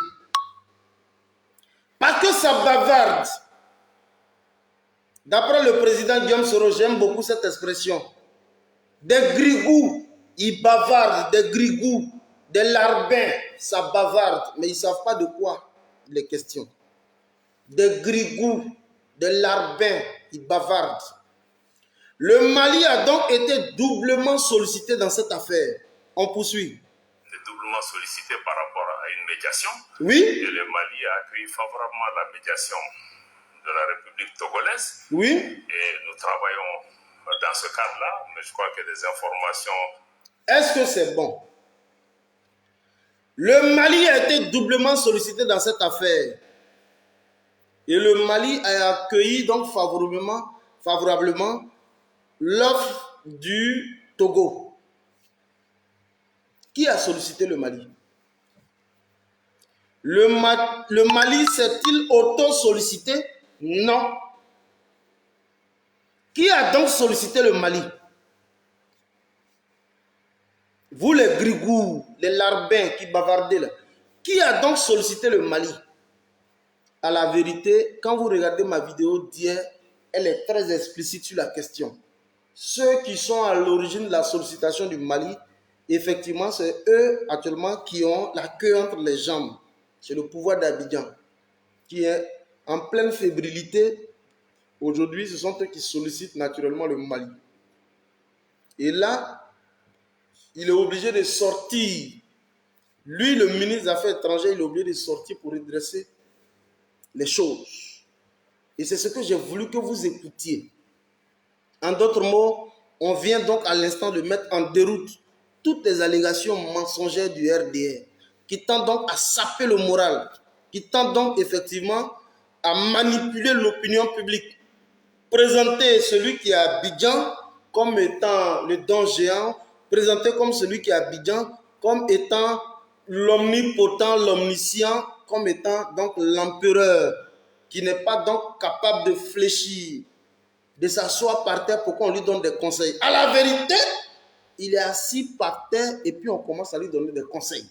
Parce que ça bavarde. D'après le président Guillaume Soro, j'aime beaucoup cette expression. Des grigous, ils bavardent, des grigous, des larbins, ça bavarde, mais ils ne savent pas de quoi les questions. Des grigous, des larbins, ils bavardent. Le Mali a donc été doublement sollicité dans cette affaire. On poursuit. Doublement sollicité par rapport à une médiation. Oui. Et le Mali a accueilli favorablement la médiation de la République togolaise. Oui. Et nous travaillons dans ce cadre-là, mais je crois que des informations... Est-ce que c'est bon? Le Mali a été doublement sollicité dans cette affaire. Et le Mali a accueilli donc favorablement l'offre du Togo. Qui a sollicité le Mali? Le Mali s'est-il auto-sollicité? Non. Qui a donc sollicité le Mali? Vous les grigous, les larbins qui bavardez là. Qui a donc sollicité le Mali? À la vérité, quand vous regardez ma vidéo d'hier, elle est très explicite sur la question. Ceux qui sont à l'origine de la sollicitation du Mali, effectivement, c'est eux actuellement qui ont la queue entre les jambes. C'est le pouvoir d'Abidjan qui est en pleine fébrilité. Aujourd'hui, ce sont eux qui sollicitent naturellement le Mali. Et là, il est obligé de sortir. Lui, le ministre des Affaires étrangères, il est obligé de sortir pour redresser les choses. Et c'est ce que j'ai voulu que vous écoutiez. En d'autres mots, on vient donc à l'instant de mettre en déroute toutes les allégations mensongères du RDR, qui tentent donc à saper le moral, qui tentent donc effectivement à manipuler l'opinion publique. Présenter celui qui est à Abidjan comme étant le don géant, présenter comme celui qui est à Abidjan comme étant l'omnipotent, l'omniscient, comme étant donc l'empereur, qui n'est pas donc capable de fléchir, de s'asseoir par terre pour qu'on lui donne des conseils. À la vérité, il est assis par terre et puis on commence à lui donner des conseils.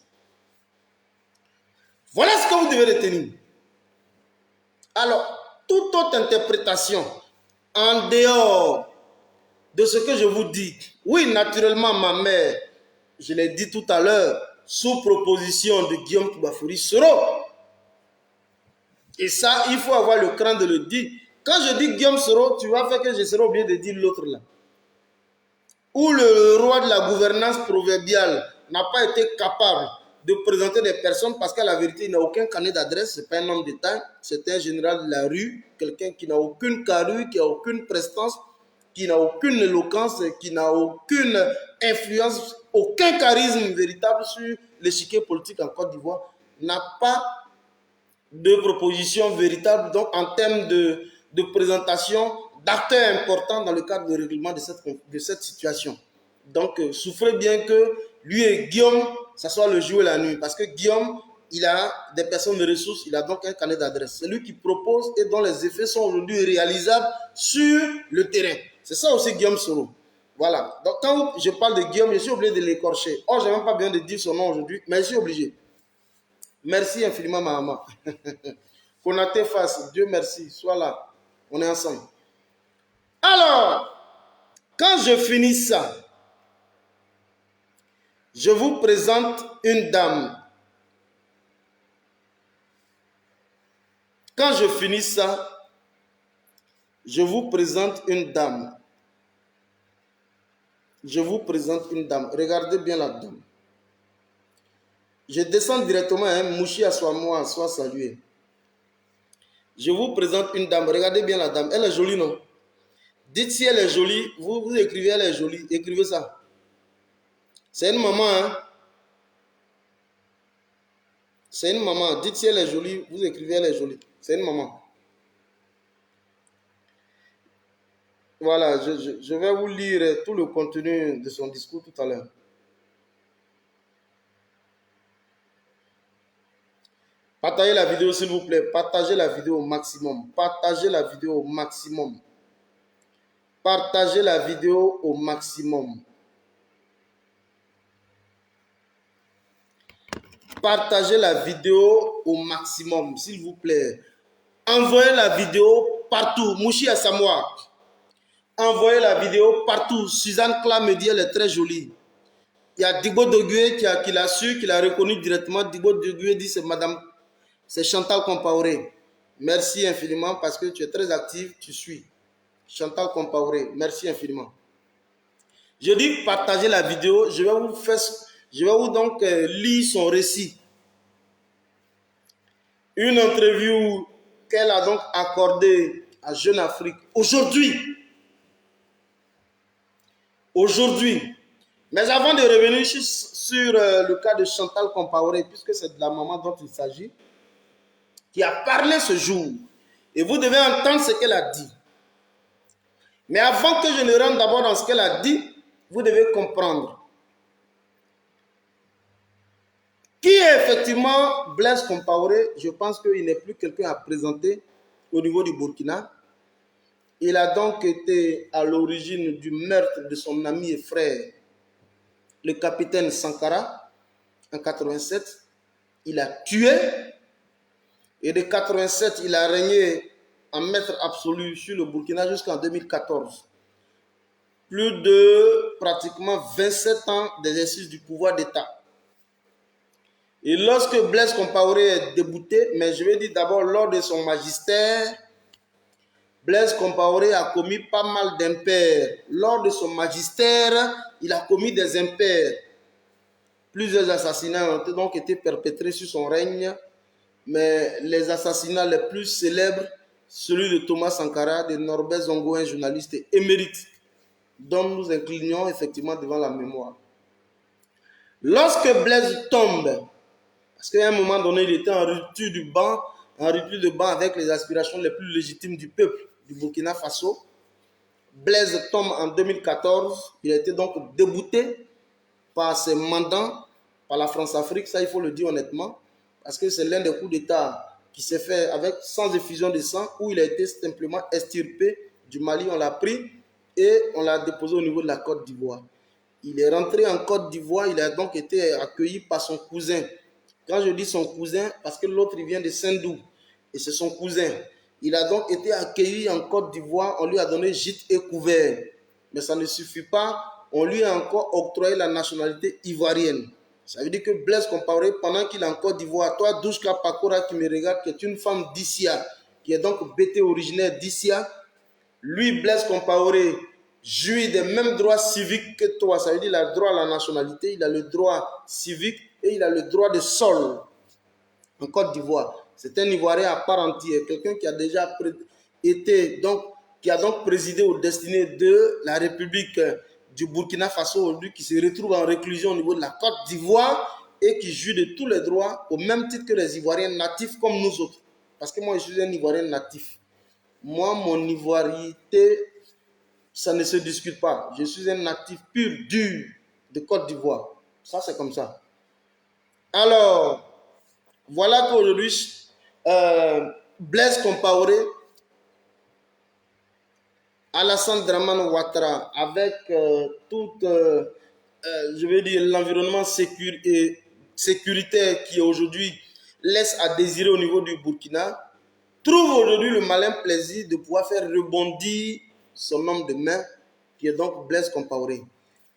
Voilà ce que vous devez retenir. Alors, toute autre interprétation, en dehors de ce que je vous dis, oui, naturellement, ma mère, je l'ai dit tout à l'heure, sous proposition de Guillaume Toubafouri Soro. Et ça, il faut avoir le cran de le dire. Quand je dis Guillaume Soro, tu vas faire que je serai obligé de dire l'autre là. Où le roi de la gouvernance proverbiale n'a pas été capable de présenter des personnes parce qu'à la vérité, il n'a aucun carnet d'adresse, ce n'est pas un homme d'État, c'est un général de la rue, quelqu'un qui n'a aucune carrure, qui n'a aucune prestance, qui n'a aucune éloquence, qui n'a aucune influence, aucun charisme véritable sur l'échiquier politique en Côte d'Ivoire, n'a pas de proposition véritable donc en termes de présentation d'acteurs importants dans le cadre de règlement de cette situation. Donc, souffrez bien que lui et Guillaume, ça soit le jour et la nuit. Parce que Guillaume, il a des personnes de ressources, il a donc un carnet d'adresse. C'est lui qui propose et dont les effets sont aujourd'hui réalisables sur le terrain. C'est ça aussi Guillaume Soro. Voilà. Donc, quand je parle de Guillaume, je suis obligé de l'écorcher. Or, je n'ai même pas besoin de dire son nom aujourd'hui, mais je suis obligé. Merci infiniment, ma maman. Konaté face, Dieu merci, sois là. On est ensemble. Alors, quand je finis ça, je vous présente une dame. Quand je finis ça, je vous présente une dame. Je vous présente une dame. Regardez bien la dame. Je descends directement, hein, Mouchi Assois-moi, soit salué. Je vous présente une dame. Regardez bien la dame. Elle est jolie, non? Dites si elle est jolie. Vous écrivez elle est jolie. Écrivez ça. C'est une maman, hein? C'est une maman. Dites si elle est jolie. Vous écrivez elle est jolie. C'est une maman. Voilà, je vais vous lire tout le contenu de son discours tout à l'heure. Partagez la vidéo s'il vous plaît. Partagez la vidéo au maximum. Partagez la vidéo au maximum. Partagez la vidéo au maximum. Partagez la vidéo au maximum, s'il vous plaît. Envoyez la vidéo partout. Mouchi Assamoah. Envoyez la vidéo partout. Suzanne Kla me dit elle est très jolie. Il y a Digbo Dogué qui l'a su, qui l'a reconnu directement. Digbo Dogué dit c'est madame, c'est Chantal Compaoré. Merci infiniment parce que tu es très active, tu suis. Chantal Compaoré, merci infiniment. Je dis partagez la vidéo, je vais vous donc lire son récit. Une interview qu'elle a donc accordée à Jeune Afrique aujourd'hui. Aujourd'hui. Mais avant de revenir sur le cas de Chantal Compaoré, puisque c'est de la maman dont il s'agit, qui a parlé ce jour, et vous devez entendre ce qu'elle a dit. Mais avant que je ne rentre d'abord dans ce qu'elle a dit, vous devez comprendre qui est effectivement Blaise Compaoré. Je pense qu'il n'est plus quelqu'un à présenter au niveau du Burkina. Il a donc été à l'origine du meurtre de son ami et frère, le capitaine Sankara, en 87. Il a tué. Et de 87, il a régné en maître absolu sur le Burkina jusqu'en 2014. Plus de pratiquement 27 ans d'exercice du pouvoir d'État. Et lorsque Blaise Compaoré est débouté, mais je vais dire d'abord lors de son magistère, Blaise Compaoré a commis pas mal d'impairs. Lors de son magistère, il a commis des impairs. Plusieurs assassinats ont donc été perpétrés sur son règne, mais les assassinats les plus célèbres, celui de Thomas Sankara, de Norbert Zongo, un journaliste émérite, dont nous inclinons effectivement devant la mémoire. Lorsque Blaise tombe, parce qu'à un moment donné, il était en rupture de banc avec les aspirations les plus légitimes du peuple du Burkina Faso. Blaise tombe en 2014. Il a été donc débouté par ses mandants, par la France-Afrique, ça il faut le dire honnêtement, parce que c'est l'un des coups d'État qui s'est fait sans effusion de sang, où il a été simplement extirpé du Mali, on l'a pris et on l'a déposé au niveau de la Côte d'Ivoire. Il est rentré en Côte d'Ivoire, il a donc été accueilli par son cousin. Quand je dis son cousin, parce que l'autre il vient de Saint-Doux, et c'est son cousin. Il a donc été accueilli en Côte d'Ivoire, on lui a donné gîte et couvert. Mais ça ne suffit pas, on lui a encore octroyé la nationalité ivoirienne. Ça veut dire que Blaise Compaoré, pendant qu'il est en Côte d'Ivoire, toi, Douchka Pakora qui me regarde, qui est une femme d'Issia, qui est donc bêtée originaire d'Issia, lui, Blaise Compaoré, jouit des mêmes droits civiques que toi. Ça veut dire qu'il a le droit à la nationalité, il a le droit civique et il a le droit de sol en Côte d'Ivoire. C'est un Ivoirien à part entière, quelqu'un qui a déjà qui a donc présidé aux destinées de la République du Burkina Faso aujourd'hui, qui se retrouve en réclusion au niveau de la Côte d'Ivoire et qui jouit de tous les droits au même titre que les Ivoiriens natifs comme nous autres. Parce que moi, je suis un Ivoirien natif. Moi, mon ivoiriété, ça ne se discute pas. Je suis un natif pur, dur de Côte d'Ivoire. Ça, c'est comme ça. Alors, voilà qu'aujourd'hui, Blaise Compaoré, Alassane Dramane Ouattara, avec je vais dire, l'environnement sécuritaire qui aujourd'hui laisse à désirer au niveau du Burkina, trouve aujourd'hui le malin plaisir de pouvoir faire rebondir son homme de main, qui est donc Blaise Compaoré,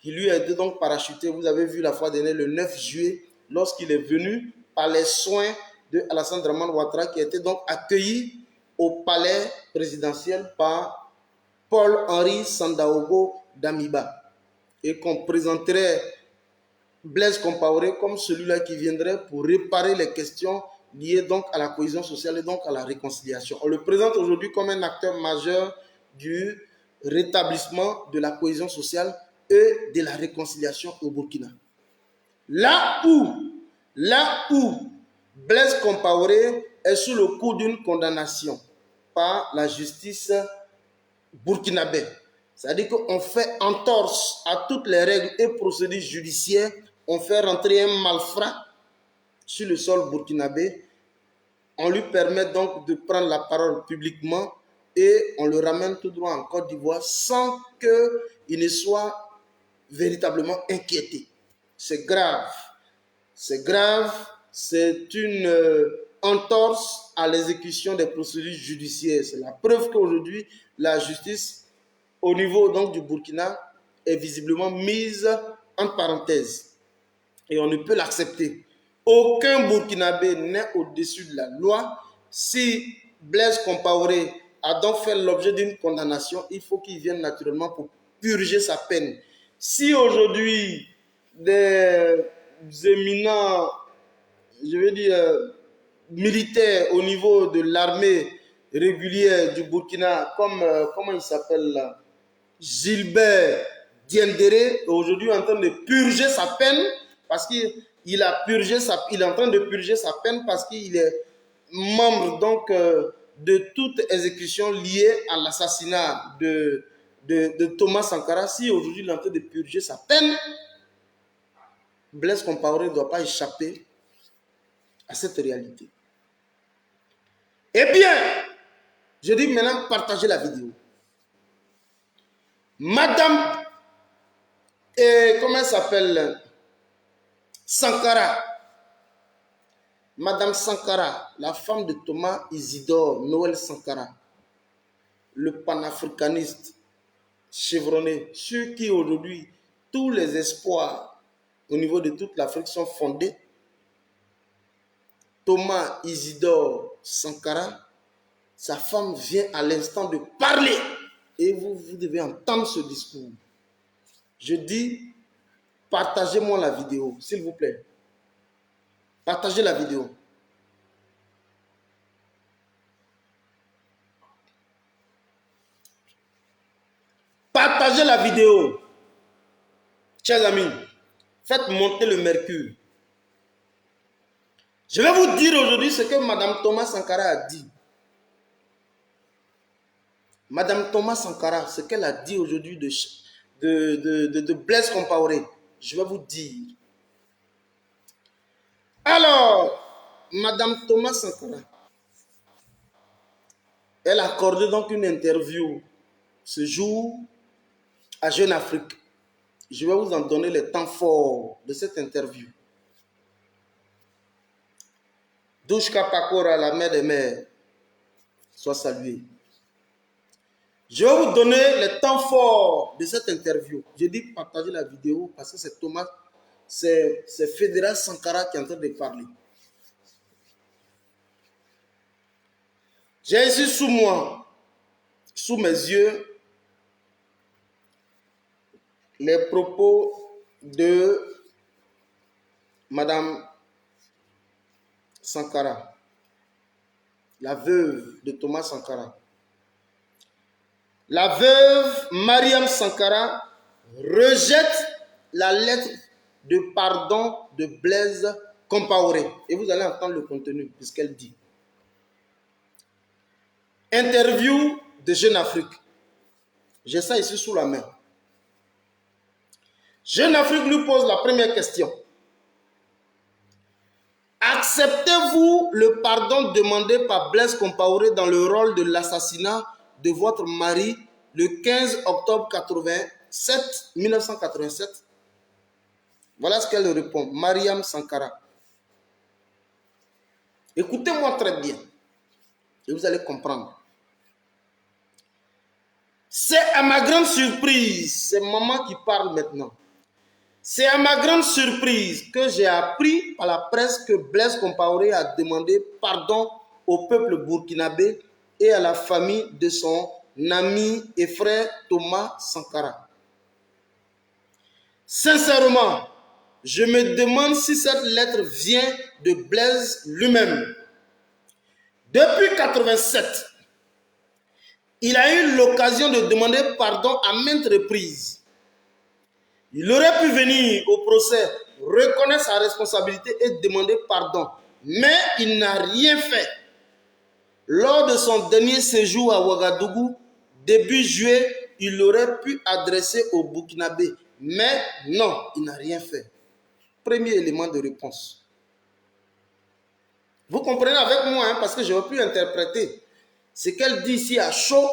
qui lui a été donc parachuté, vous avez vu la fois dernière, le 9 juillet, lorsqu'il est venu par les soins de Alassane Dramane Ouattara, qui a été donc accueilli au palais présidentiel par Paul-Henri Sandaogo Damiba, et qu'on présenterait Blaise Compaoré comme celui-là qui viendrait pour réparer les questions liées donc à la cohésion sociale et donc à la réconciliation. On le présente aujourd'hui comme un acteur majeur du rétablissement de la cohésion sociale et de la réconciliation au Burkina. Là où Blaise Compaoré est sous le coup d'une condamnation par la justice burkinabé, c'est-à-dire qu'on fait entorse à toutes les règles et procédures judiciaires, on fait rentrer un malfrat sur le sol burkinabé, on lui permet donc de prendre la parole publiquement et on le ramène tout droit en Côte d'Ivoire sans qu'il ne soit véritablement inquiété. C'est grave. C'est grave. C'est une entorse à l'exécution des procédures judiciaires. C'est la preuve qu'aujourd'hui, la justice au niveau donc du Burkina est visiblement mise en parenthèse. Et on ne peut l'accepter. Aucun Burkinabé n'est au-dessus de la loi. Si Blaise Compaoré a donc fait l'objet d'une condamnation, il faut qu'il vienne naturellement pour purger sa peine. Si aujourd'hui des éminents, je veux dire, militaires au niveau de l'armée régulière du Burkina, comme, comment il s'appelle là, Gilbert Diendéré, aujourd'hui en train de purger sa peine, parce qu'il est en train de purger sa peine parce qu'il est membre donc de toute exécution liée à l'assassinat de Thomas Sankara. Si aujourd'hui il est en train de purger sa peine, Blaise Compaoré ne doit pas échapper à cette réalité. Eh bien, je dis maintenant partagez la vidéo. Madame, comment elle s'appelle? Sankara. Madame Sankara, la femme de Thomas Isidore Noël Sankara, le panafricaniste chevronné, sur qui aujourd'hui tous les espoirs au niveau de toute l'Afrique sont fondés. Thomas Isidore Sankara, sa femme vient à l'instant de parler et vous devez entendre ce discours. Je dis, partagez-moi la vidéo, s'il vous plaît. Partagez la vidéo. Partagez la vidéo. Chers amis, faites monter le mercure. Je vais vous dire aujourd'hui ce que Madame Thomas Sankara a dit. Madame Thomas Sankara, ce qu'elle a dit aujourd'hui de Blaise Compaoré, je vais vous dire. Alors, Madame Thomas Sankara, elle a accordé donc une interview ce jour à Jeune Afrique. Je vais vous en donner les temps forts de cette interview. Douchka Pakora, la mère des mères, soit saluée. Je vais vous donner les temps forts de cette interview. Je dis partagez la vidéo parce que c'est Thomas, c'est Fédéral Sankara qui est en train de parler. J'ai ici sous moi, sous mes yeux, les propos de Madame Sankara, la veuve de Thomas Sankara. La veuve Mariam Sankara rejette la lettre de pardon de Blaise Compaoré. Et vous allez entendre le contenu de ce qu'elle dit. Interview de Jeune Afrique. J'ai ça ici sous la main. Jeune Afrique lui pose la première question. Acceptez-vous le pardon demandé par Blaise Compaoré dans le rôle de l'assassinat de votre mari le 15 octobre 1987? Voilà ce qu'elle répond, Mariam Sankara. Écoutez-moi très bien et vous allez comprendre. C'est à ma grande surprise, c'est maman qui parle maintenant. C'est à ma grande surprise que j'ai appris par la presse que Blaise Compaoré a demandé pardon au peuple burkinabé et à la famille de son ami et frère Thomas Sankara. Sincèrement, je me demande si cette lettre vient de Blaise lui-même. Depuis 1987, il a eu l'occasion de demander pardon à maintes reprises. Il aurait pu venir au procès, reconnaître sa responsabilité et demander pardon. Mais il n'a rien fait. Lors de son dernier séjour à Ouagadougou, début juillet, il aurait pu adresser au Burkinabé. Mais non, il n'a rien fait. Premier élément de réponse. Vous comprenez avec moi, hein, parce que j'aurais pu interpréter. Ce qu'elle dit ici à chaud,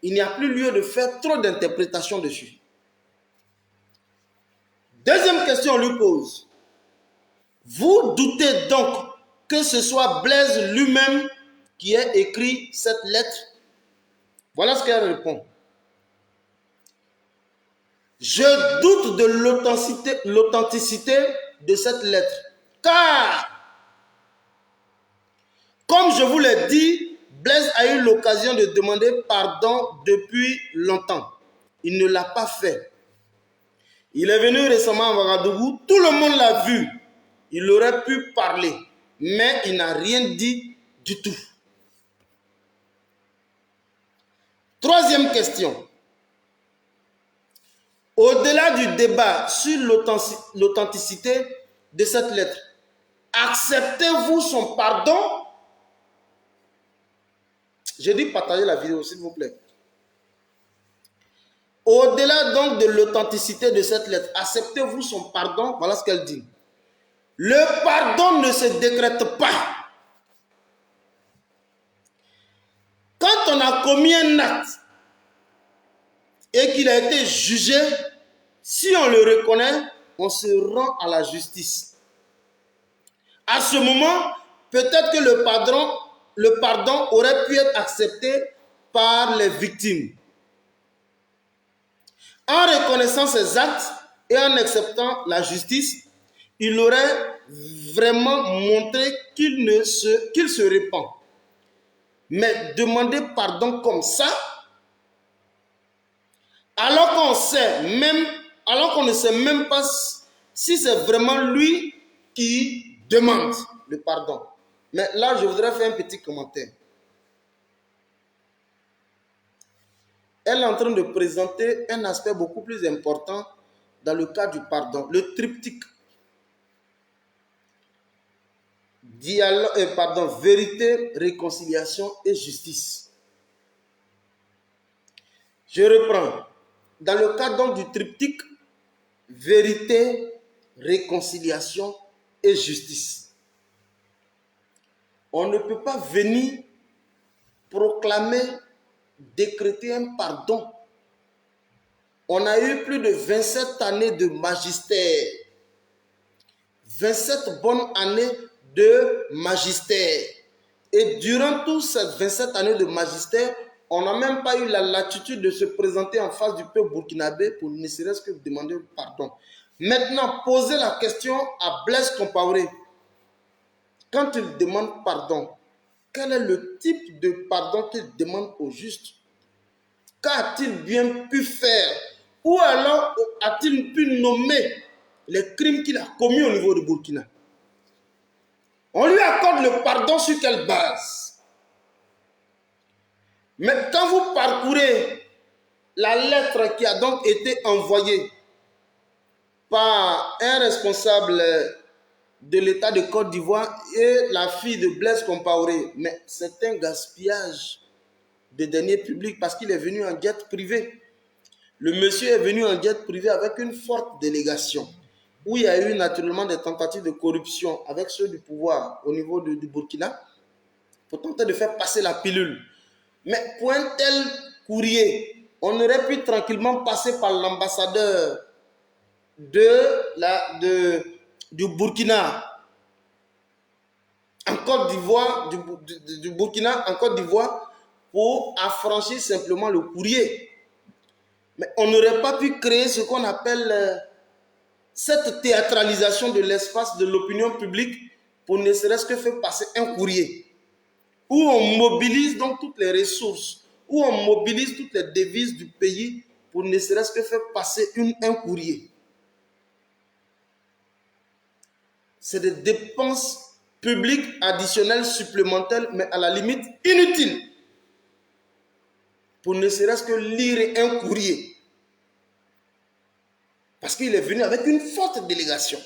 il n'y a plus lieu de faire trop d'interprétations dessus. Deuxième question, on lui pose. Vous doutez donc que ce soit Blaise lui-même qui ait écrit cette lettre? Voilà ce qu'elle répond. Je doute de l'authenticité de cette lettre. Car, comme je vous l'ai dit, Blaise a eu l'occasion de demander pardon depuis longtemps. Il ne l'a pas fait. Il est venu récemment à Ouagadougou, tout le monde l'a vu. Il aurait pu parler, mais il n'a rien dit du tout. Troisième question. Au-delà du débat sur l'authenticité de cette lettre, acceptez-vous son pardon? Je dis partagez la vidéo, s'il vous plaît. Au-delà donc de l'authenticité de cette lettre, acceptez-vous son pardon? Voilà ce qu'elle dit. Le pardon ne se décrète pas. Quand on a commis un acte et qu'il a été jugé, si on le reconnaît, on se rend à la justice. À ce moment, peut-être que le pardon aurait pu être accepté par les victimes. En reconnaissant ses actes et en acceptant la justice, il aurait vraiment montré qu'il se repent. Mais demander pardon comme ça, alors qu'on ne sait même pas si c'est vraiment lui qui demande le pardon. Mais là, je voudrais faire un petit commentaire. Elle est en train de présenter un aspect beaucoup plus important dans le cas du pardon, le triptyque. Vérité, réconciliation et justice. Je reprends. Dans le cas donc du triptyque, vérité, réconciliation et justice. On ne peut pas venir proclamer, décréter un pardon. On a eu plus de 27 années de magistère. 27 bonnes années de magistère. Et durant toutes ces 27 années de magistère, on n'a même pas eu la latitude de se présenter en face du peuple burkinabé pour ne serait-ce que demander pardon. Maintenant, posez la question à Blaise Compaoré. Quand il demande pardon, quel est le type de pardon qu'il demande au juste? Qu'a-t-il bien pu faire? Ou alors a-t-il pu nommer les crimes qu'il a commis au niveau de Burkina? On lui accorde le pardon sur quelle base? Mais quand vous parcourez la lettre qui a donc été envoyée par un responsable de l'État de Côte d'Ivoire et la fille de Blaise Compaoré, mais c'est un gaspillage de deniers publics parce qu'il est venu en jet privé. Le monsieur est venu en jet privé avec une forte délégation où il y a eu naturellement des tentatives de corruption avec ceux du pouvoir au niveau du Burkina pour tenter de faire passer la pilule. Mais pour un tel courrier, on aurait pu tranquillement passer par l'ambassadeur du Burkina en Côte d'Ivoire, du Burkina en Côte d'Ivoire pour affranchir simplement le courrier. Mais on n'aurait pas pu créer ce qu'on appelle cette théâtralisation de l'espace de l'opinion publique pour ne serait-ce que faire passer un courrier où on mobilise donc toutes les ressources, où on mobilise toutes les devises du pays pour ne serait-ce que faire passer un courrier. C'est des dépenses publiques additionnelles supplémentaires, mais à la limite inutiles, pour ne serait-ce que lire un courrier. Parce qu'il est venu avec une forte délégation.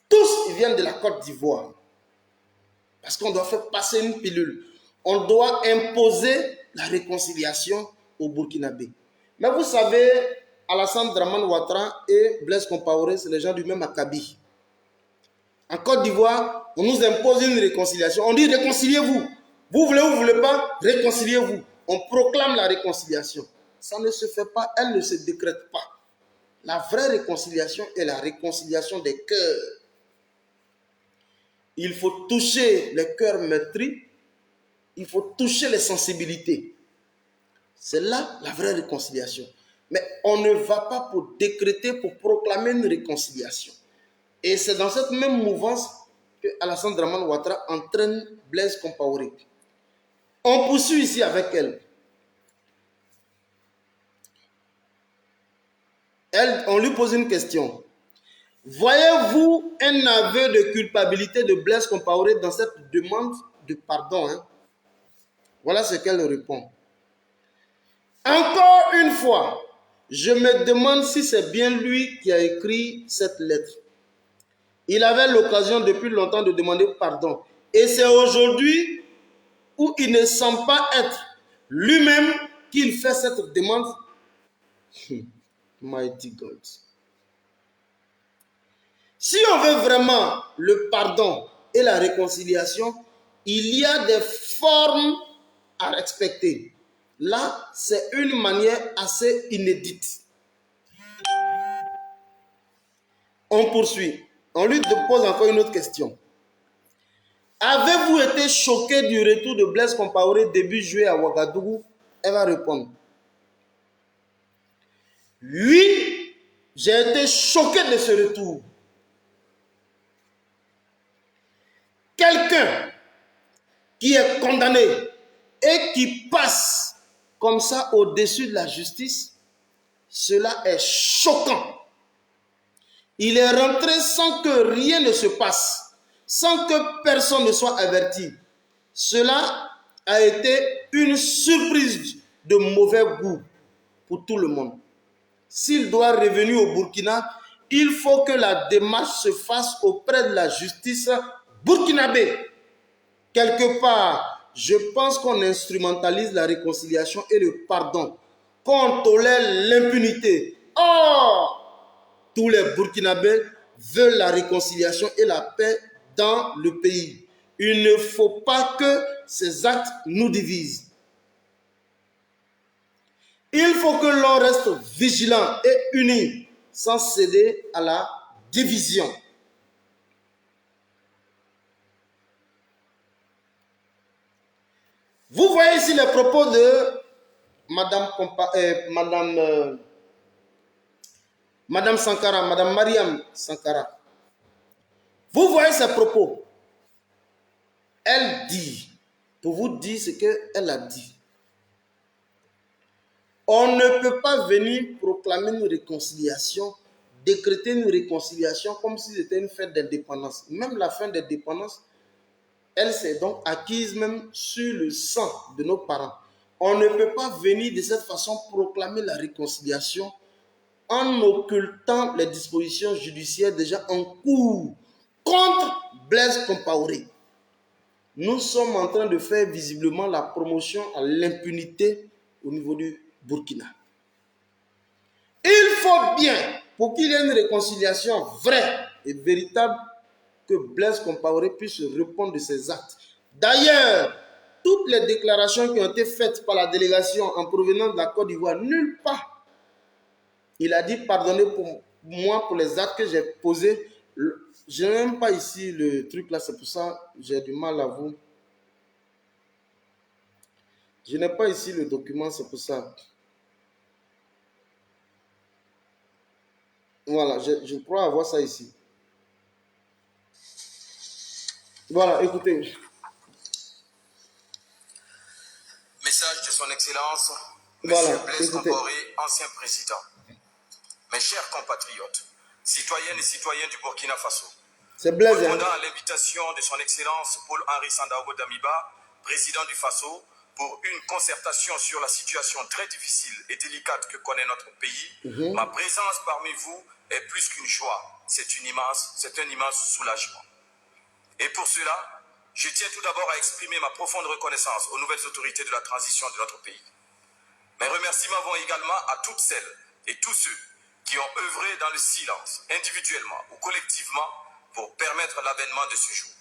Tous, ils viennent de la Côte d'Ivoire. Parce qu'on doit faire passer une pilule. On doit imposer la réconciliation au Burkinabé. Mais vous savez, Alassane Dramane Ouattara et Blaise Compaoré, c'est les gens du même acabit. En Côte d'Ivoire, on nous impose une réconciliation. On dit réconciliez-vous. Vous voulez ou vous ne voulez pas, réconciliez-vous. On proclame la réconciliation. Ça ne se fait pas, elle ne se décrète pas. La vraie réconciliation est la réconciliation des cœurs. Il faut toucher les cœurs meurtris. Il faut toucher les sensibilités. C'est là la vraie réconciliation. Mais on ne va pas pour décréter, pour proclamer une réconciliation. Et c'est dans cette même mouvance que Alassane Dramane Ouattara entraîne Blaise Compaoré. On poursuit ici avec elle. On lui pose une question. Voyez-vous un aveu de culpabilité de Blaise Compaoré dans cette demande de pardon? Voilà ce qu'elle répond. Encore une fois, je me demande si c'est bien lui qui a écrit cette lettre. Il avait l'occasion depuis longtemps de demander pardon. Et c'est aujourd'hui où il ne semble pas être lui-même qu'il fait cette demande. Mighty God. Si on veut vraiment le pardon et la réconciliation, il y a des formes à respecter. Là, c'est une manière assez inédite. On poursuit. On lui pose encore une autre question. Avez-vous été choqué du retour de Blaise Compaoré début juillet à Ouagadougou? Elle va répondre. Oui, j'ai été choqué de ce retour. Quelqu'un qui est condamné et qui passe comme ça au-dessus de la justice, cela est choquant. Il est rentré sans que rien ne se passe, sans que personne ne soit averti. Cela a été une surprise de mauvais goût pour tout le monde. S'il doit revenir au Burkina, il faut que la démarche se fasse auprès de la justice burkinabé. Quelque part, je pense qu'on instrumentalise la réconciliation et le pardon, qu'on tolère l'impunité. Or, tous les Burkinabés veulent la réconciliation et la paix dans le pays. Il ne faut pas que ces actes nous divisent. Il faut que l'on reste vigilant et uni sans céder à la division. Vous voyez ici les propos de Madame Sankara, Madame Mariam Sankara. Vous voyez ses propos. Elle dit, pour vous dire ce qu'elle a dit. On ne peut pas venir proclamer une réconciliation, décréter une réconciliation comme si c'était une fête d'indépendance. Même la fin d'indépendance, elle s'est donc acquise même sur le sang de nos parents. On ne peut pas venir de cette façon proclamer la réconciliation en occultant les dispositions judiciaires déjà en cours contre Blaise Compaoré. Nous sommes en train de faire visiblement la promotion à l'impunité au niveau du Burkina. Il faut bien, pour qu'il y ait une réconciliation vraie et véritable, que Blaise Compaoré puisse répondre de ses actes. D'ailleurs, toutes les déclarations qui ont été faites par la délégation en provenance de la Côte d'Ivoire, nulle part, il a dit pardonnez pour moi pour les actes que j'ai posés. Je n'ai même pas ici le truc là, c'est pour ça que j'ai du mal à vous. Je n'ai pas ici le document, c'est pour ça. Voilà, je crois avoir ça ici. Voilà, écoutez. Message de son Excellence, Monsieur Blaise Compaoré, ancien président. Mes chers compatriotes, citoyennes et citoyens du Burkina Faso, répondant à l'invitation de son Excellence Paul-Henri Sandaogo Damiba, président du Faso, pour une concertation sur la situation très difficile et délicate que connaît notre pays, ma présence parmi vous est plus qu'une joie, c'est un immense soulagement. Et pour cela, je tiens tout d'abord à exprimer ma profonde reconnaissance aux nouvelles autorités de la transition de notre pays. Mes remerciements vont également à toutes celles et tous ceux qui ont œuvré dans le silence, individuellement ou collectivement, pour permettre l'avènement de ce jour.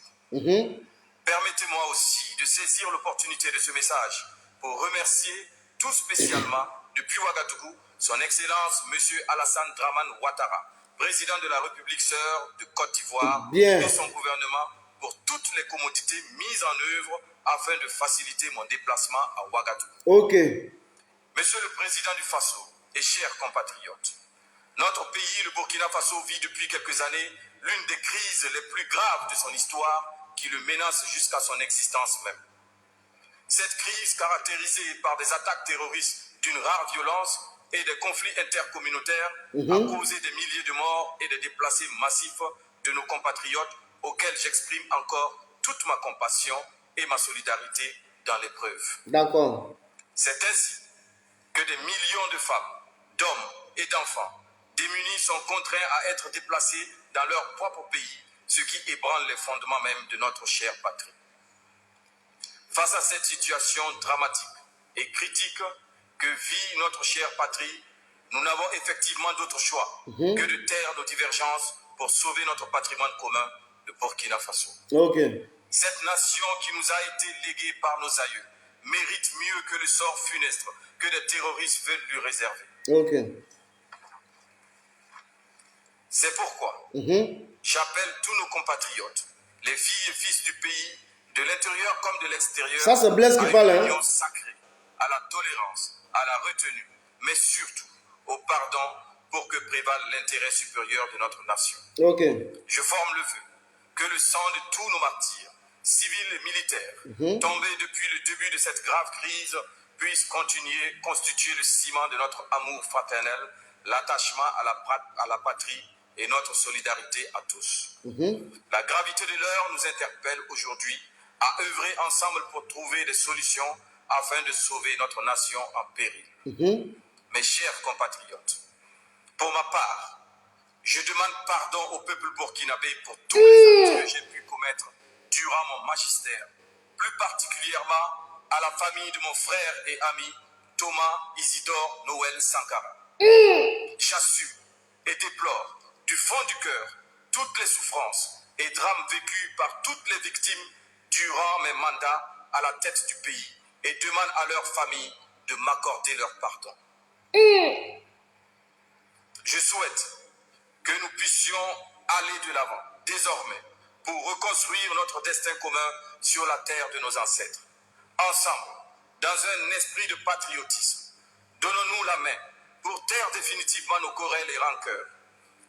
Permettez-moi aussi de saisir l'opportunité de ce message pour remercier tout spécialement, depuis Ouagadougou, son Excellence M. Alassane Dramane Ouattara, président de la République sœur de Côte d'Ivoire, et son gouvernement pour toutes les commodités mises en œuvre afin de faciliter mon déplacement à Ouagadougou. Monsieur le Président du Faso et chers compatriotes, notre pays, le Burkina Faso, vit depuis quelques années l'une des crises les plus graves de son histoire qui le menace jusqu'à son existence même. Cette crise, caractérisée par des attaques terroristes d'une rare violence et des conflits intercommunautaires, a causé des milliers de morts et des déplacés massifs de nos compatriotes auxquels j'exprime encore toute ma compassion et ma solidarité dans l'épreuve. D'accord. C'est ainsi que des millions de femmes, d'hommes et d'enfants démunis sont contraints à être déplacés dans leur propre pays, ce qui ébranle les fondements même de notre chère patrie. Face à cette situation dramatique et critique que vit notre chère patrie, nous n'avons effectivement d'autre choix que de taire nos divergences pour sauver notre patrimoine commun, le Burkina Faso. Cette nation qui nous a été léguée par nos aïeux mérite mieux que le sort funeste que des terroristes veulent lui réserver. Ok. C'est pourquoi j'appelle tous nos compatriotes, les filles et fils du pays, de l'intérieur comme de l'extérieur, Ça, c'est Blaise qui à parle, une hein? union sacrée, à la tolérance, à la retenue, mais surtout au pardon pour que prévale l'intérêt supérieur de notre nation. Ok. Je forme le vœu que le sang de tous nos martyrs, civils et militaires, tombés depuis le début de cette grave crise, puisse continuer, constituer le ciment de notre amour fraternel, l'attachement à la patrie et notre solidarité à tous. La gravité de l'heure nous interpelle aujourd'hui à œuvrer ensemble pour trouver des solutions afin de sauver notre nation en péril. Mes chers compatriotes, pour ma part, je demande pardon au peuple burkinabé pour tous les actes que j'ai pu commettre durant mon magistère, plus particulièrement à la famille de mon frère et ami Thomas Isidore Noël Sankara. J'assume et déplore du fond du cœur toutes les souffrances et drames vécus par toutes les victimes durant mes mandats à la tête du pays et demande à leurs familles de m'accorder leur pardon. Je souhaite que nous puissions aller de l'avant, désormais, pour reconstruire notre destin commun sur la terre de nos ancêtres. Ensemble, dans un esprit de patriotisme, donnons-nous la main pour taire définitivement nos querelles et rancœurs.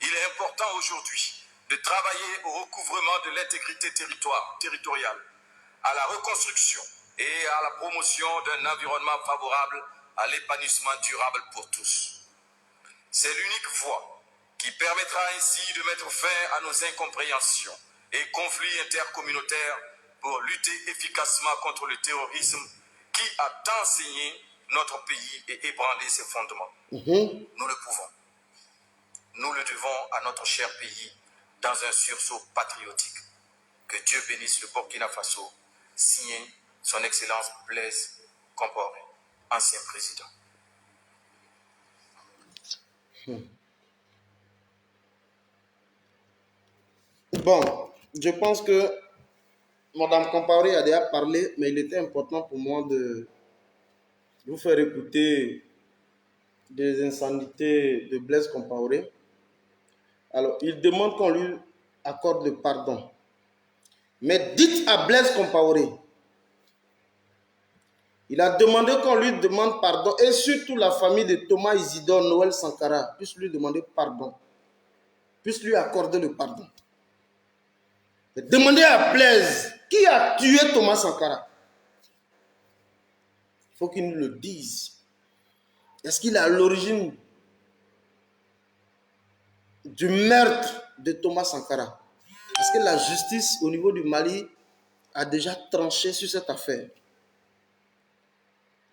Il est important aujourd'hui de travailler au recouvrement de l'intégrité territoriale, à la reconstruction et à la promotion d'un environnement favorable à l'épanouissement durable pour tous. C'est l'unique voie qui permettra ainsi de mettre fin à nos incompréhensions et conflits intercommunautaires pour lutter efficacement contre le terrorisme qui a tant saigné notre pays et ébranlé ses fondements. Nous le pouvons. Nous le devons à notre cher pays dans un sursaut patriotique. Que Dieu bénisse le Burkina Faso, signé Son Excellence Blaise Compaoré, ancien président. Bon, je pense que Madame Compaoré a déjà parlé, mais il était important pour moi de vous faire écouter des insanités de Blaise Compaoré. Alors, il demande qu'on lui accorde le pardon. Mais dites à Blaise Compaoré, il a demandé qu'on lui demande pardon, et surtout la famille de Thomas Isidore Noël Sankara puisse lui demander pardon, puisse lui accorder le pardon. Demandez à Blaise qui a tué Thomas Sankara. Il faut qu'il nous le dise. Est-ce qu'il est à l'origine du meurtre de Thomas Sankara? Est-ce que la justice au niveau du Mali a déjà tranché sur cette affaire?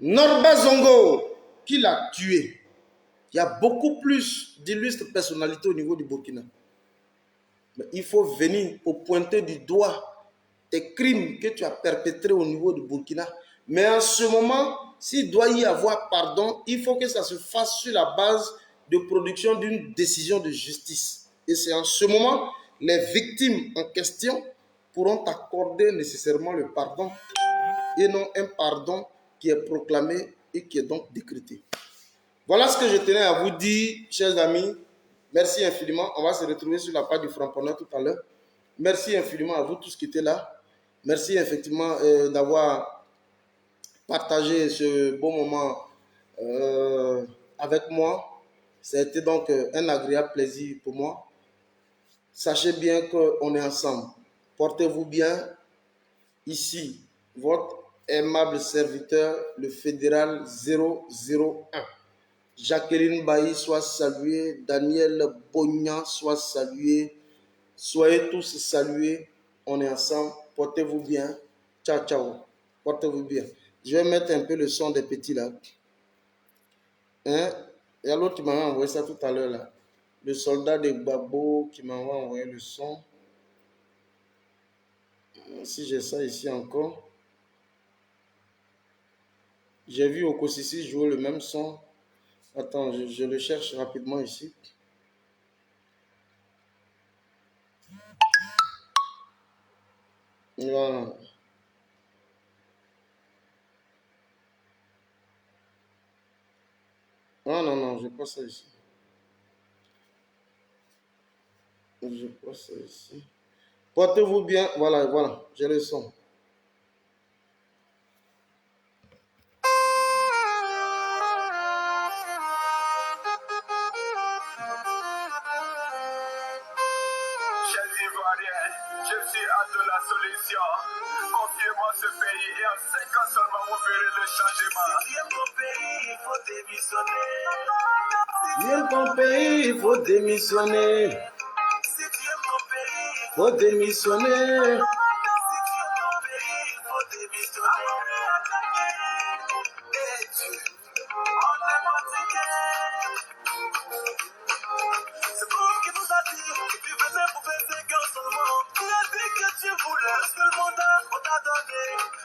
Norba Zongo, qui l'a tué? Il y a beaucoup plus d'illustres personnalités au niveau du Burkina. Mais il faut venir pour pointer du doigt tes crimes que tu as perpétrés au niveau du Burkina. Mais en ce moment, s'il doit y avoir pardon, il faut que ça se fasse sur la base de production d'une décision de justice. Et c'est en ce moment, les victimes en question pourront accorder nécessairement le pardon et non un pardon qui est proclamé et qui est donc décrété. Voilà ce que je tenais à vous dire, chers amis. Merci infiniment. On va se retrouver sur la page du Framponneur tout à l'heure. Merci infiniment à vous tous qui étaient là. Merci effectivement d'avoir partagé ce beau moment avec moi. Ça a été donc un agréable plaisir pour moi. Sachez bien qu'on est ensemble. Portez-vous bien. Ici, votre aimable serviteur, le fédéral 001. Jacqueline Bailly soit saluée, Daniel Bognan soit salué. Soyez tous salués. On est ensemble. Portez-vous bien. Ciao, ciao. Portez-vous bien. Je vais mettre un peu le son des petits là. Hein? Il y a l'autre qui m'a envoyé ça tout à l'heure là. Le soldat de Babo qui m'a envoyé le son. Si j'ai ça ici encore. J'ai vu Okosisi jouer le même son. Attends, je le cherche rapidement ici. Voilà. je crois ça ici. Je crois ça ici. Portez-vous bien. Voilà, voilà, j'ai le son. Chers Ivoiriens, je suis hâte de la solution. Confiez-moi ce pays et en 5 ans seulement vous verrez le changement. Si tu aimes ton pays, il faut démissionner. Si tu aimes ton pays, il faut démissionner. Si tu aimes ton pays, il Faut démissionner. faut démissionner. Et tu, on est fatigué. C'est toi qui nous a dit que tu faisais pour faire 5 ans seulement. Tu as dit que tu voulais ce que le mandat on t'a donné.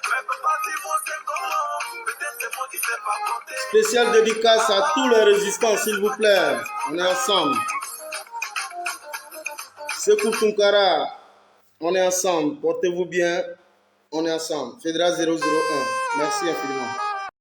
Mais papa, dis-moi c'est comment. Peut-être c'est moi qui sais pas compter. Spéciale dédicace à tous les résistants, s'il vous plaît. On est ensemble. Sekou Tunkara, on est ensemble. Portez-vous bien. On est ensemble. Fédéral 001. Merci infiniment.